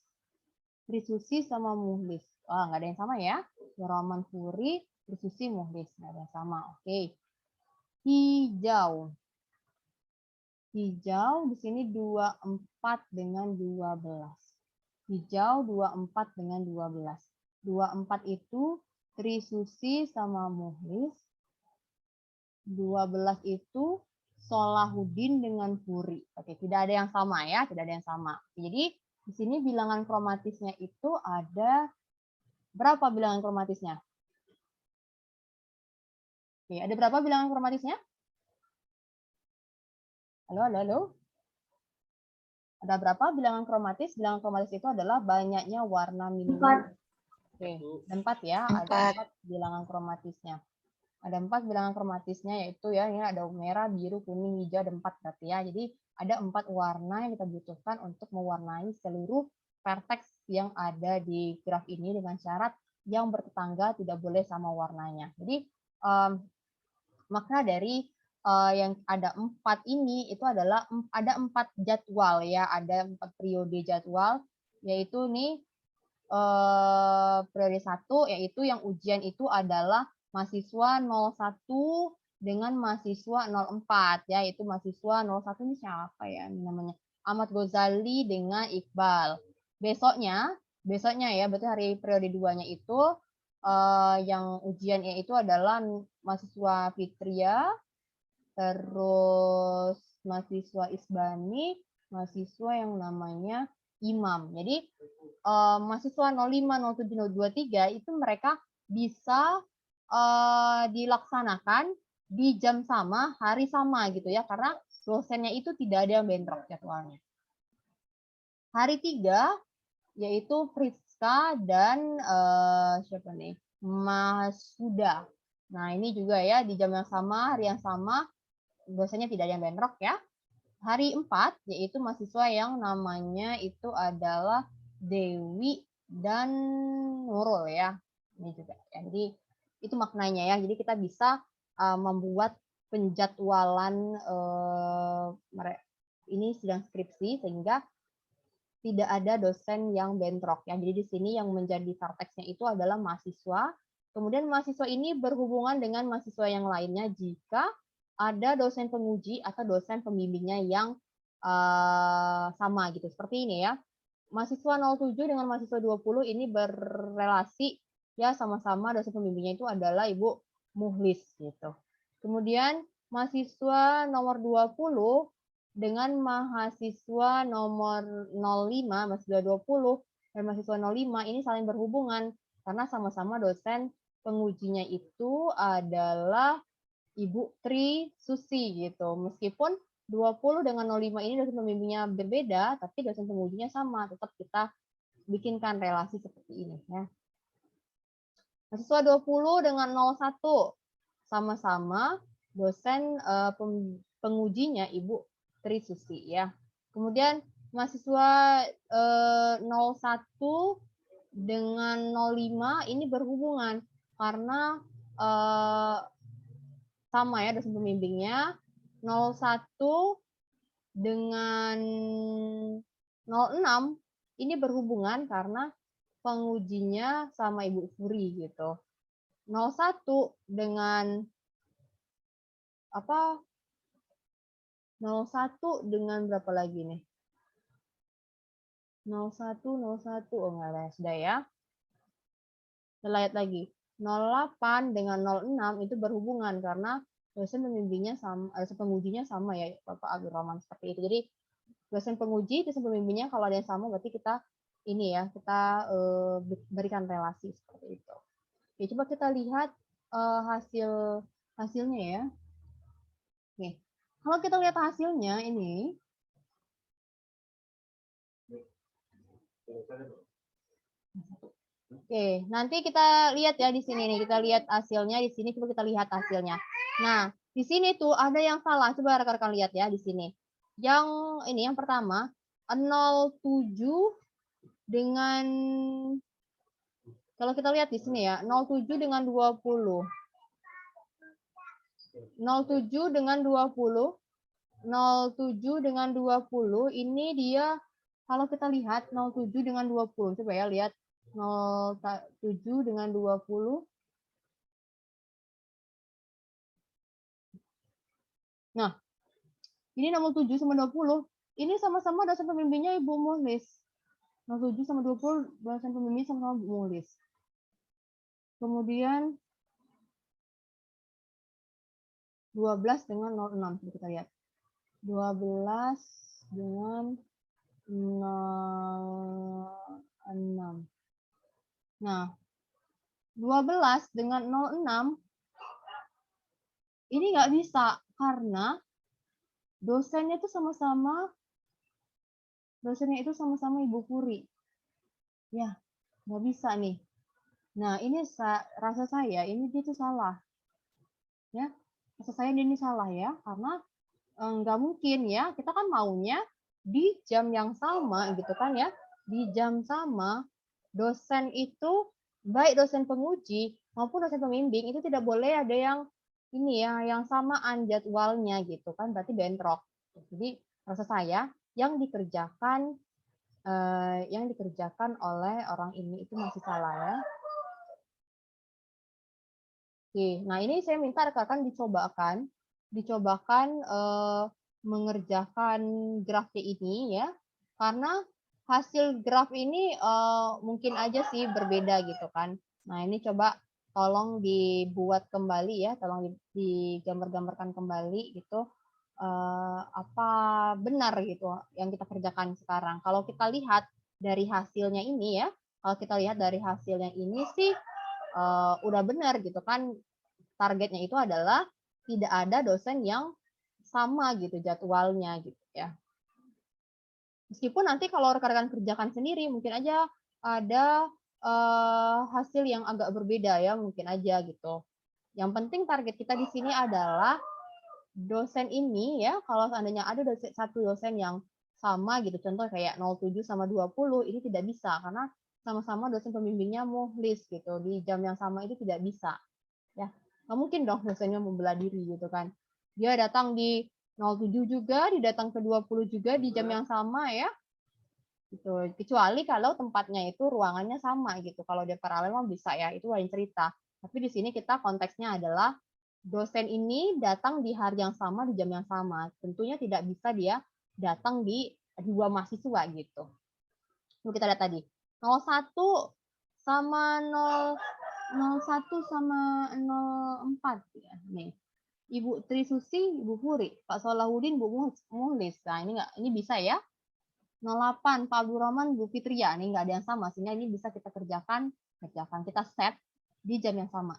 Trisusi sama Muhlis. Wah, nggak ada yang sama ya. Roman Furi, Trisusi, Muhlis. Nggak ada yang sama. Oke. Hijau. Hijau di sini 24 dengan 12. Hijau 24 dengan 12. 24 itu Trisusi sama Muhlis. 12 itu Solahuddin dengan Furi. Oke, tidak ada yang sama ya, tidak ada yang sama. Jadi di sini bilangan kromatisnya itu ada berapa bilangan kromatisnya? Oke, ada berapa bilangan kromatisnya? Halo, halo, halo. Ada berapa bilangan kromatis? Bilangan kromatis itu adalah banyaknya warna minimal. 4. Oke, ada 4 ya, ada 4 bilangan kromatisnya. Ada 4 bilangan kromatisnya, yaitu ya ini ada merah, biru, kuning, hijau, ada 4 berarti ya. Jadi ada 4 warna yang kita butuhkan untuk mewarnai seluruh vertex yang ada di graf ini dengan syarat yang bertetangga tidak boleh sama warnanya. Jadi makna dari yang ada 4 ini itu adalah ada 4 jadwal ya, ada 4 periode jadwal, yaitu nih periode 1 yaitu yang ujian itu adalah mahasiswa 01 dengan mahasiswa 04 ya, itu mahasiswa 01 ini siapa ya namanya? Ahmad Ghazali dengan Iqbal. Besoknya ya, berarti hari periode 2-nya itu yang ujiannya itu adalah mahasiswa Fitria, terus mahasiswa Isbani, mahasiswa yang namanya Imam. Jadi mahasiswa 05, 07, 03 itu mereka bisa dilaksanakan di jam sama, hari sama gitu ya, karena dosennya itu tidak ada yang bentrok jadwalnya. Hari 3 yaitu Friska dan siapa nih? Mahasuda. Nah, ini juga ya di jam yang sama, hari yang sama, dosennya tidak ada yang bentrok ya. Hari 4 yaitu mahasiswa yang namanya itu adalah Dewi dan Nurul ya. Ini juga ya. Jadi itu maknanya ya. Jadi kita bisa membuat penjadwalan ini sidang skripsi sehingga tidak ada dosen yang bentrok ya. Jadi di sini yang menjadi vertexnya itu adalah mahasiswa. Kemudian mahasiswa ini berhubungan dengan mahasiswa yang lainnya jika ada dosen penguji atau dosen pembimbingnya yang sama gitu. Seperti ini ya. Mahasiswa 07 dengan mahasiswa 20 ini berrelasi ya, sama-sama dosen pembimbingnya itu adalah Ibu Muhlis gitu. Kemudian mahasiswa nomor 20 dengan mahasiswa nomor 05, mahasiswa 20 dan mahasiswa 05 ini saling berhubungan karena sama-sama dosen pengujinya itu adalah Ibu Tri Susi gitu. Meskipun 20 dengan 05 ini dosen pembimbingnya berbeda, tapi dosen pengujinya sama. Tetap kita bikinkan relasi seperti ini ya. Mahasiswa 20 dengan 01 sama-sama dosen pengujinya Ibu Tri Susi ya. Kemudian mahasiswa 01 dengan 05 ini berhubungan karena sama ya dosen pembimbingnya. 01 dengan 06 ini berhubungan karena pengujinya sama Ibu Furi gitu. 01 dengan 01 dengan berapa lagi nih? 01 oh enggak ada, sudah ya. Kita lihat lagi. 08 dengan 06 itu berhubungan karena dosen pembimbingnya sama, dosen pengujinya sama ya, Bapak Abdul Rahman, seperti itu. Jadi dosen penguji, dosen pembimbingnya kalau ada yang sama berarti kita ini ya, kita berikan relasi seperti itu. Oke, coba kita lihat hasilnya ya. Oke. Kalau kita lihat hasilnya ini Oke, nanti kita lihat ya di sini nih, kita lihat hasilnya di sini, coba kita lihat hasilnya. Nah, di sini tuh ada yang salah. Coba rekan-rekan lihat ya di sini. Yang ini yang pertama 07 dengan kalau kita lihat di sini ya, 07 dengan 20. 07 dengan 20. 07 dengan 20 ini dia Kalau kita lihat 07 dengan 20, coba ya lihat 07 dengan 20. Nah, ini 07 sama 20, ini sama-sama dosen pembimbingnya Ibu Muhlis. 07 sama 20 dosen pembimbing sama-sama Bu Muhlis. Kemudian 12 dengan 06, kita lihat. 12 dengan 06. Nah, 12 dengan 06 ini nggak bisa karena dosennya itu sama-sama Ibu Puri. Ya, nggak bisa nih. Nah, ini rasa saya ini dia tuh salah. Ya, rasa saya ini salah ya, karena nggak mungkin ya, kita kan maunya di jam yang sama gitu kan ya, di jam sama dosen itu, baik dosen penguji maupun dosen pembimbing itu tidak boleh ada yang ini ya, yang samaan jadwalnya gitu kan, berarti bentrok. Jadi rasa saya yang dikerjakan oleh orang ini itu masih salah ya. Oke, nah ini saya minta rekan-rekan dicobakan mengerjakan grafnya ini ya, karena hasil graf ini mungkin aja sih berbeda gitu kan. Nah ini coba tolong dibuat kembali ya, tolong digambar-gambarkan kembali gitu, apa benar gitu yang kita kerjakan sekarang. Kalau kita lihat dari hasilnya ini ya, sih udah benar gitu kan, targetnya itu adalah tidak ada dosen yang sama gitu jadwalnya gitu ya. Meskipun nanti kalau rekan-rekan kerjakan sendiri mungkin aja ada hasil yang agak berbeda ya, mungkin aja gitu. Yang penting target kita di sini adalah dosen ini ya, kalau seandainya ada satu dosen yang sama gitu, contoh kayak 07 sama 20, ini tidak bisa karena sama-sama dosen pembimbingnya Muhlis gitu, di jam yang sama itu tidak bisa. Ya, nggak mungkin dong dosennya membelah diri gitu kan. Dia datang di 07 juga, didatang ke 20 juga di jam yang sama ya. Gitu. Kecuali kalau tempatnya itu ruangannya sama gitu. Kalau dia paralel mah bisa ya, itu lain cerita. Tapi di sini kita konteksnya adalah dosen ini datang di hari yang sama, di jam yang sama. Tentunya tidak bisa dia datang di dua mahasiswa gitu. Lalu kita lihat tadi. 01 sama 01 sama 04 ya. Nih. Ibu Tri Susi, Ibu Puri, Pak Solahuddin, Bu Muhlis. Nah, ini bisa ya. 08 Pak Abdul Rahman, Bu Fitria. Ini nggak ada yang sama, sehingga ini bisa kita kerjakan, kita set di jam yang sama.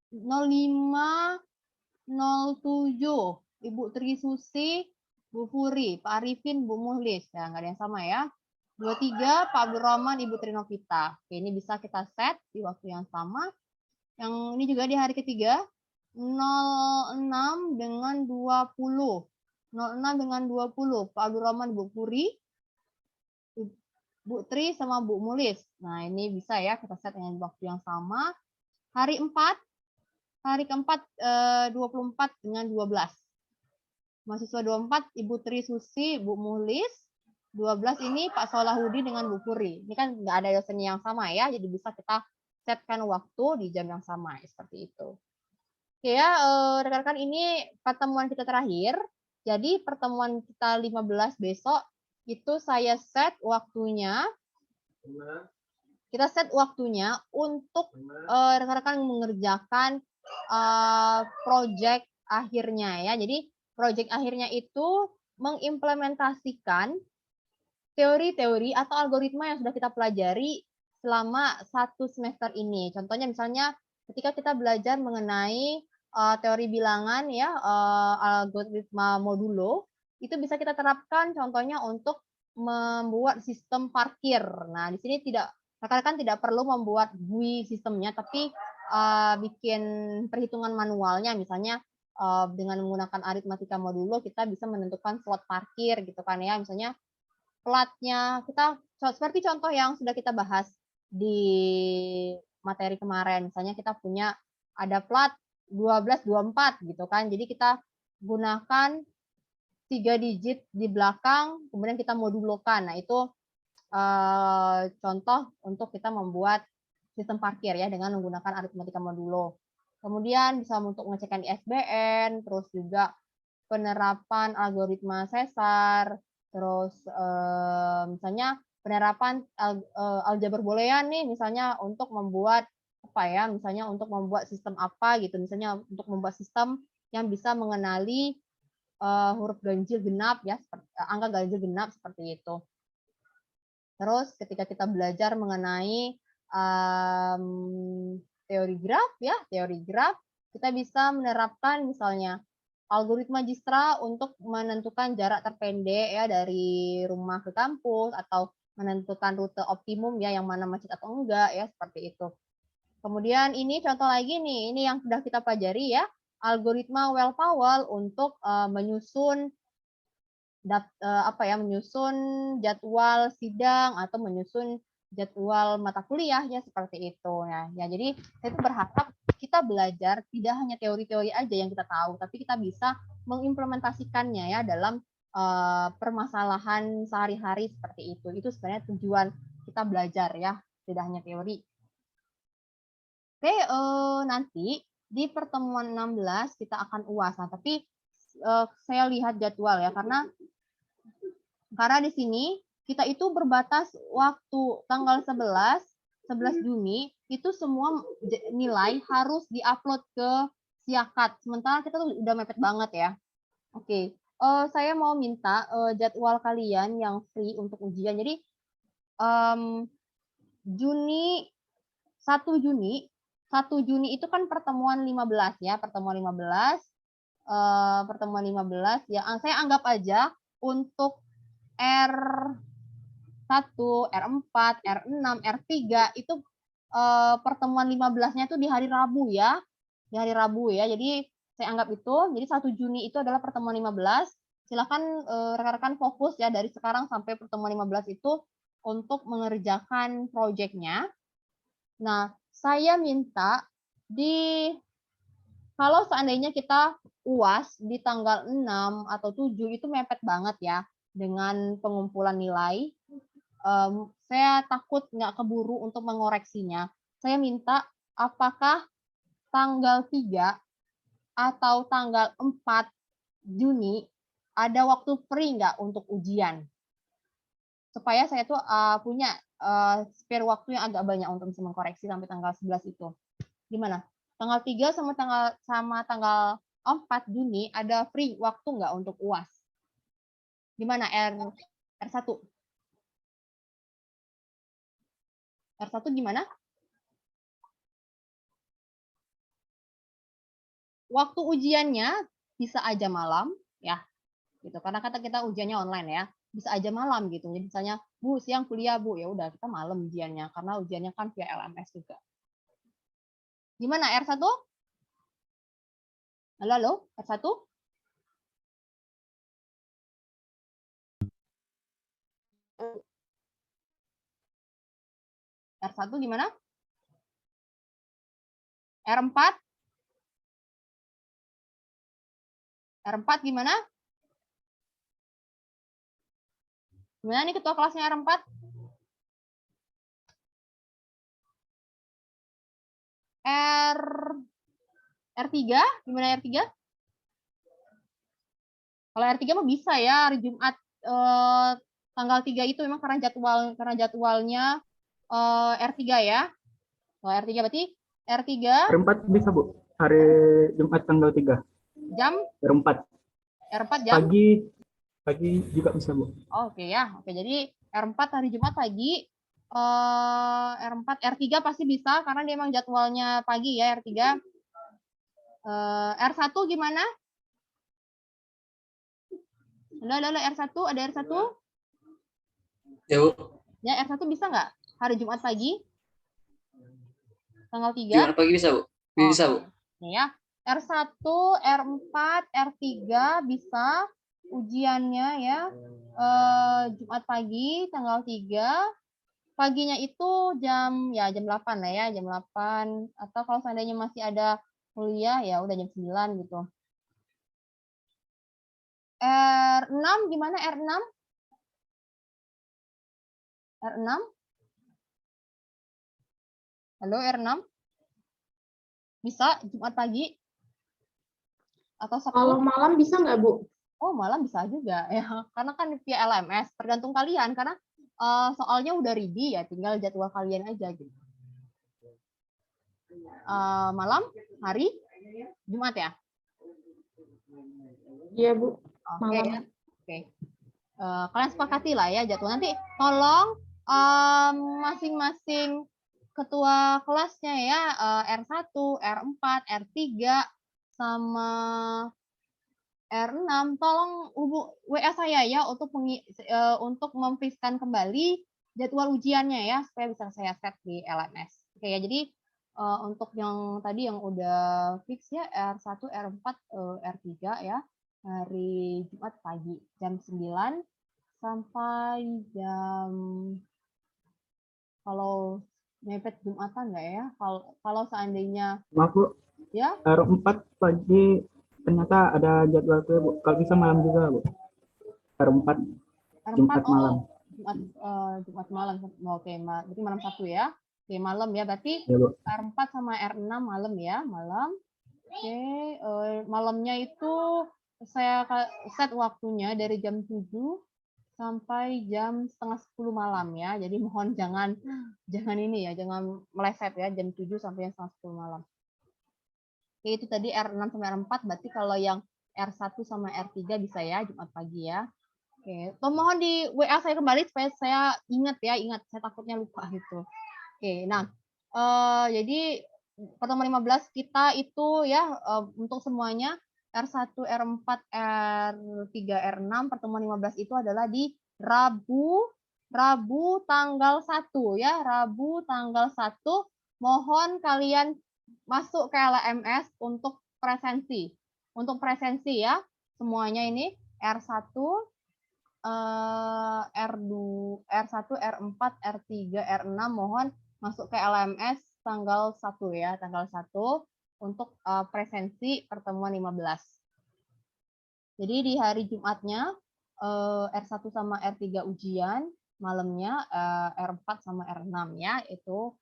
05 07 Ibu Tri Susi, Bu Puri, Pak Arifin, Bu Muhlis. Ya, nggak ada yang sama ya. 23 Pak Abdul Rahman, Ibu Trinovita. Oke, ini bisa kita set di waktu yang sama. Yang ini juga di hari ketiga. 06 dengan 20. 06 dengan 20. Pak Abdul Rahman, Bu Puri, Bu Tri sama Bu Mulis. Nah, ini bisa ya kita set dengan waktu yang sama. Hari 4, hari keempat 24 dengan 12. Mahasiswa 24 Ibu Tri Susi, Bu Mulis. 12 ini Pak Solahuddin dengan Bu Puri. Ini kan nggak ada dosen yang sama ya, jadi bisa kita setkan waktu di jam yang sama seperti itu. Oke ya, rekan-rekan, ini pertemuan kita terakhir. Jadi pertemuan kita 15 besok itu saya set waktunya. Kita set waktunya untuk rekan-rekan mengerjakan project akhirnya ya. Jadi project akhirnya itu mengimplementasikan teori-teori atau algoritma yang sudah kita pelajari selama 1 semester ini. Contohnya misalnya ketika kita belajar mengenai teori bilangan ya, algoritma modulo, itu bisa kita terapkan contohnya untuk membuat sistem parkir. Nah, di sini rekan-rekan tidak perlu membuat GUI sistemnya, tapi bikin perhitungan manualnya, misalnya dengan menggunakan aritmatika modulo kita bisa menentukan slot parkir gitu kan ya, misalnya platnya kita seperti contoh yang sudah kita bahas di materi kemarin, misalnya kita punya ada plat 1224 gitu kan, jadi kita gunakan 3 digit di belakang, kemudian kita modulokan. Nah, itu contoh untuk kita membuat sistem parkir ya dengan menggunakan aritmatika modulo. Kemudian bisa untuk mengecekkan ISBN, terus juga penerapan algoritma sesar, terus misalnya penerapan aljabar boolean nih, misalnya untuk membuat apa ya, misalnya untuk membuat sistem apa gitu, misalnya untuk membuat sistem yang bisa mengenali huruf ganjil genap ya, angka ganjil genap seperti itu. Terus ketika kita belajar mengenai teori graf ya, teori graf, kita bisa menerapkan misalnya algoritma Dijkstra untuk menentukan jarak terpendek ya dari rumah ke kampus atau menentukan rute optimum ya yang mana macet atau enggak ya seperti itu. Kemudian ini contoh lagi nih, ini yang sudah kita pelajari ya, algoritma Well-Powell untuk menyusun menyusun jadwal sidang atau menyusun jadwal mata kuliah ya seperti itu ya. Ya jadi saya itu berharap kita belajar tidak hanya teori-teori aja yang kita tahu, tapi kita bisa mengimplementasikannya ya dalam permasalahan sehari-hari seperti itu. Itu sebenarnya tujuan kita belajar ya, tidak hanya teori. Oke, nanti di pertemuan 16 kita akan UAS. Nah, tapi saya lihat jadwal ya, karena di sini kita itu berbatas waktu tanggal 11 Juni itu semua nilai harus diupload ke Siakat. Sementara kita tuh udah mepet banget ya. Oke, saya mau minta jadwal kalian yang free untuk ujian. Jadi Juni 1 Juni itu kan pertemuan 15 ya, pertemuan 15 ya. Saya anggap aja untuk R1, R4, R6, R3 itu pertemuan 15-nya itu di hari Rabu ya. Di hari Rabu ya. Jadi saya anggap itu, jadi 1 Juni itu adalah pertemuan 15. Silakan rekan-rekan fokus ya dari sekarang sampai pertemuan 15 itu untuk mengerjakan proyeknya. Nah, saya minta kalau seandainya kita UAS di tanggal 6 atau 7 itu mepet banget ya dengan pengumpulan nilai. Saya takut nggak keburu untuk mengoreksinya. Saya minta apakah tanggal 3 atau tanggal 4 Juni ada waktu free nggak untuk ujian? Supaya saya tuh punya spare waktu yang agak banyak untuk bisa mengkoreksi sampai tanggal 11 itu. Gimana? Tanggal 3 sama tanggal 4 Juni ada free waktu nggak untuk UAS? Gimana R1? R1 gimana? Waktu ujiannya bisa aja malam ya. Gitu. Karena kata kita ujiannya online ya. Bisa aja malam gitu. Jadi misalnya, Bu, siang kuliah, Bu. Ya udah, kita malam ujiannya karena ujiannya kan via LMS juga. Gimana R1? Halo, R1? R1 gimana? R4? R4 gimana? Gimana nih ketua kelasnya R4? R3 gimana R3? Kalau R3 mah bisa ya hari Jumat tanggal 3 itu memang karena jadwalnya R3 ya. Kalau R3 berarti R3 R4 bisa, Bu. Hari Jumat tanggal 3. jam R4 jam pagi juga bisa, Bu. Oke ya. Oke, jadi R4 hari Jumat pagi. R4 R3 pasti bisa karena dia memang jadwalnya pagi ya R3. R1 gimana? Halo, R1, ada R1? Ya, Bu. Ya, R1 bisa nggak? Hari Jumat pagi? Tanggal 3? Jumat pagi bisa, Bu. Bisa, Bu. Nih ya. R1, R4, R3 bisa ujiannya ya. Jumat pagi tanggal 3. Paginya itu jam 8 lah ya, jam 8 atau kalau seandainya masih ada kuliah ya udah jam 9 gitu. R6 gimana R6? R6? Halo R6? Bisa Jumat pagi? Atau Sabtu? Kalau malam bisa nggak, Bu? Oh, malam bisa juga ya. Karena kan via LMS, tergantung kalian karena soalnya udah ready ya, tinggal jadwal kalian aja gitu. Malam, hari, Jumat ya? Iya, Bu. Oke Malam. ya. Oke. Kalian sepakati lah ya jadwal. Nanti tolong masing-masing ketua kelasnya ya, R1, R4, R3, sama R6, tolong WA saya ya untuk memfixkan kembali jadwal ujiannya ya, supaya bisa saya set di LMS. Oke ya, jadi untuk yang tadi yang udah fix ya, R1, R4, R3 ya, hari Jumat pagi, jam 9 sampai jam, kalau mepet Jumatan nggak ya? Kalau seandainya Maaf Bu, ya R4 pagi ternyata ada jadwal tuh Bu. Kalau bisa malam juga Bu. R4 Jumat malam. Jumat malam. Oke, berarti malam Sabtu ya. Oke, malam ya. Berarti Ya Bu. R4 sama R6 malam ya, malam. Oke, malamnya itu saya set waktunya dari jam 7 sampai jam setengah 10 malam ya. Jadi mohon jangan ini ya, jangan meleset ya, jam 7 sampai jam setengah 10 malam. Oke, itu tadi R6 sampai R4, berarti kalau yang R1 sama R3 bisa ya, Jumat pagi ya. Oke, mohon di WA saya kembali supaya saya ingat, saya takutnya lupa gitu. Oke, nah, jadi pertemuan 15 kita itu ya, untuk semuanya R1, R4, R3, R6, pertemuan 15 itu adalah di Rabu tanggal 1 ya, Rabu tanggal 1, mohon kalian masuk ke LMS untuk presensi. Untuk presensi ya, semuanya ini R1, R2, R1, R4, R3, R6 mohon masuk ke LMS tanggal 1 ya, tanggal 1 untuk presensi pertemuan 15. Jadi di hari Jumatnya R1 sama R3 ujian, malamnya R4 sama R6 ya, itu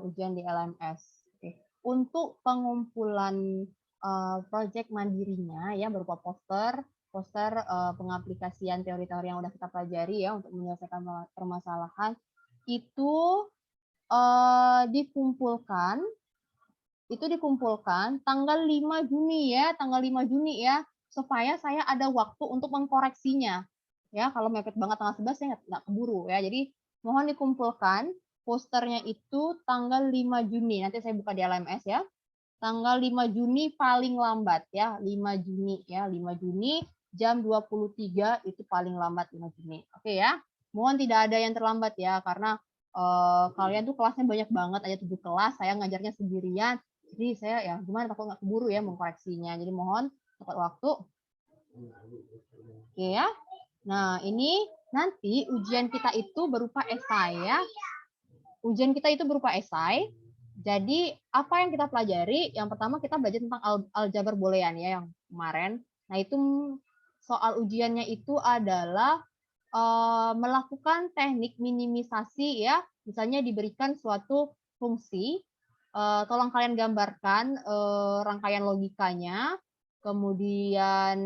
ujian di LMS. Oke. Untuk pengumpulan project mandirinya ya berupa poster pengaplikasian teori-teori yang udah kita pelajari ya untuk menyelesaikan permasalahan itu dikumpulkan tanggal 5 Juni ya, supaya saya ada waktu untuk mengkoreksinya. Ya, kalau mepet banget tanggal 11 saya nggak keburu ya. Jadi mohon dikumpulkan posternya itu tanggal 5 Juni. Nanti saya buka di LMS ya. Tanggal 5 Juni paling lambat ya, 5 Juni jam 23 itu paling lambat 5 Juni. Oke ya. Mohon tidak ada yang terlambat ya karena kalian tuh kelasnya banyak banget, ada 7 kelas, saya ngajarnya sendirian. Jadi saya ya gimana takut nggak keburu ya mengkoreksinya. Jadi mohon tepat waktu. Oke ya. Nah, ini nanti ujian kita itu berupa esai ya. Jadi apa yang kita pelajari? Yang pertama kita belajar tentang aljabar boolean ya yang kemarin. Nah, itu soal ujiannya itu adalah melakukan teknik minimisasi ya. Misalnya diberikan suatu fungsi, tolong kalian gambarkan rangkaian logikanya, kemudian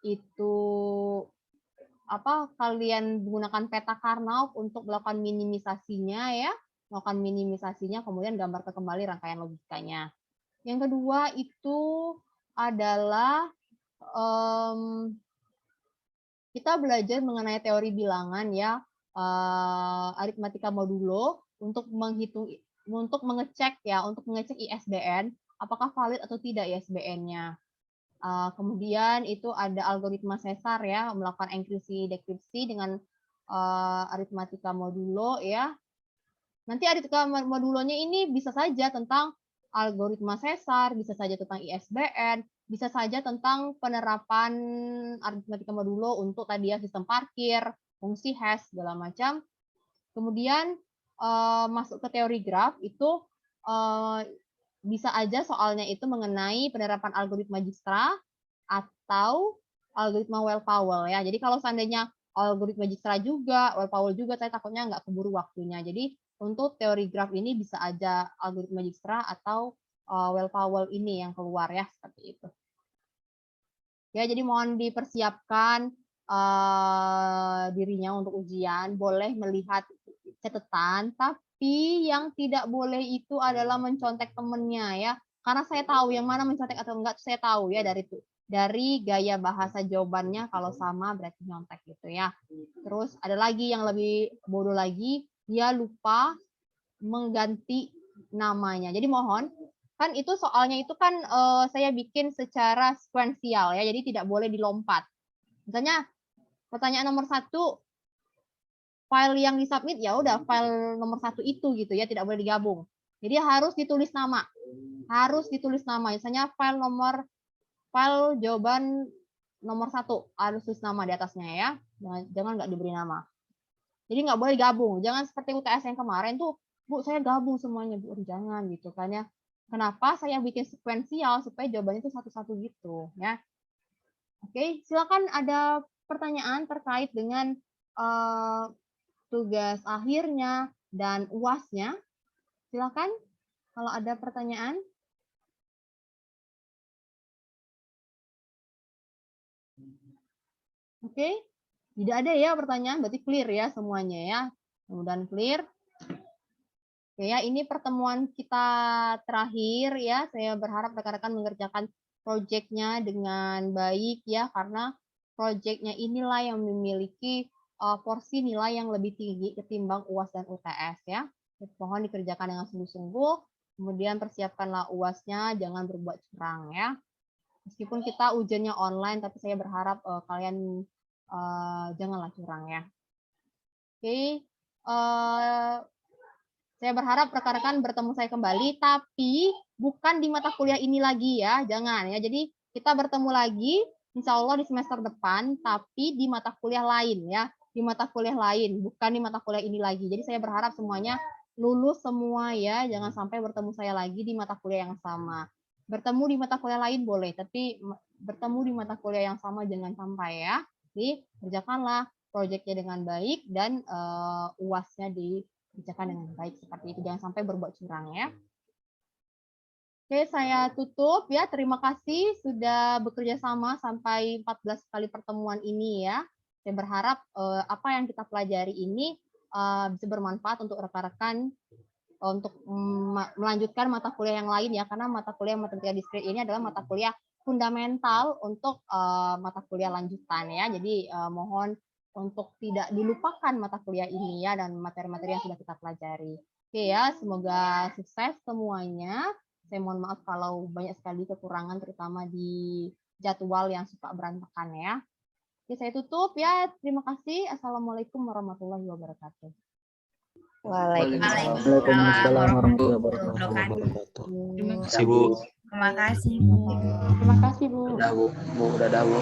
itu kalian menggunakan peta Karnaugh untuk melakukan minimisasinya ya, kemudian gambarkan kembali rangkaian logikanya. Yang kedua itu adalah kita belajar mengenai teori bilangan ya, aritmatika modulo untuk mengecek ISBN apakah valid atau tidak ISBN-nya. Kemudian itu ada algoritma Caesar ya, melakukan enkripsi dekripsi dengan aritmatika modulo ya. Nanti aritmatika modulonya ini bisa saja tentang algoritma Caesar, bisa saja tentang ISBN, bisa saja tentang penerapan aritmatika modulo untuk tadi ya sistem parkir, fungsi hash segala macam. Kemudian masuk ke teori graf itu bisa aja soalnya itu mengenai penerapan algoritma Dijkstra atau algoritma Well-Powell ya. Jadi kalau seandainya algoritma Dijkstra juga, Well-Powell juga, saya takutnya nggak keburu waktunya. Jadi untuk teori graf ini bisa aja algoritma Dijkstra atau Well-Powell ini yang keluar ya, seperti itu. Ya, jadi mohon dipersiapkan dirinya untuk ujian, boleh melihat catatan, tapi yang tidak boleh itu adalah mencontek temennya ya. Karena saya tahu yang mana mencontek atau enggak, saya tahu ya dari gaya bahasa jawabannya, kalau sama berarti nyontek gitu ya. Terus ada lagi yang lebih bodoh lagi, dia lupa mengganti namanya. Jadi mohon, kan itu soalnya itu kan saya bikin secara sekuensial ya, jadi tidak boleh dilompat. Misalnya pertanyaan nomor 1, file yang disubmit ya udah file nomor 1 itu gitu ya, tidak boleh digabung. Jadi harus ditulis nama. Harus ditulis nama. Misalnya file jawaban nomor 1 harus tulis nama di atasnya ya. Jangan nggak diberi nama. Jadi nggak boleh gabung. Jangan seperti UTS yang kemarin tuh, Bu, saya gabung semuanya, Bu. Jangan gitu kan ya. Kenapa saya bikin sekuensial supaya jawabannya itu satu-satu gitu ya. Oke, silakan ada pertanyaan terkait dengan tugas akhirnya dan UAS-nya. Silakan kalau ada pertanyaan. Oke, tidak ada ya pertanyaan, berarti clear ya semuanya ya. Mudah-mudahan clear. Oke ya, ini pertemuan kita terakhir ya. Saya berharap rekan-rekan mengerjakan proyeknya dengan baik ya, karena proyeknya inilah yang memiliki porsi nilai yang lebih tinggi ketimbang UAS dan UTS ya. Mohon dikerjakan dengan sungguh-sungguh. Kemudian persiapkanlah UAS-nya, jangan berbuat curang ya. Meskipun kita ujiannya online, tapi saya berharap kalian janganlah curang ya. Oke. Saya berharap rekan-rekan bertemu saya kembali, tapi bukan di mata kuliah ini lagi ya, jangan ya. Jadi kita bertemu lagi, insya Allah di semester depan, tapi di mata kuliah lain ya, di mata kuliah lain, bukan di mata kuliah ini lagi. Jadi saya berharap semuanya lulus semua ya, jangan sampai bertemu saya lagi di mata kuliah yang sama. Bertemu di mata kuliah lain boleh, tapi bertemu di mata kuliah yang sama jangan sampai ya. Jadi kerjakanlah proyeknya dengan baik dan UAS-nya dikerjakan dengan baik seperti itu, jangan sampai berbuat curang ya. Oke, saya tutup ya. Terima kasih sudah bekerja sama sampai 14 kali pertemuan ini ya. Saya berharap apa yang kita pelajari ini bisa bermanfaat untuk rekan-rekan untuk melanjutkan mata kuliah yang lain ya, karena mata kuliah matematika diskrit ini adalah mata kuliah fundamental untuk mata kuliah lanjutan ya. Jadi mohon untuk tidak dilupakan mata kuliah ini ya, dan materi-materi yang sudah kita pelajari. Oke ya, semoga sukses semuanya. Saya mohon maaf kalau banyak sekali kekurangan, terutama di jadwal yang suka berantakan ya. Oke, saya tutup ya. Terima kasih. Assalamualaikum warahmatullahi wabarakatuh. Waalaikumsalam warahmatullahi wabarakatuh. Terima kasih, Bu. Terima kasih, Bu. Terima kasih, Bu. Dadah, Bu. Dadah, Bu.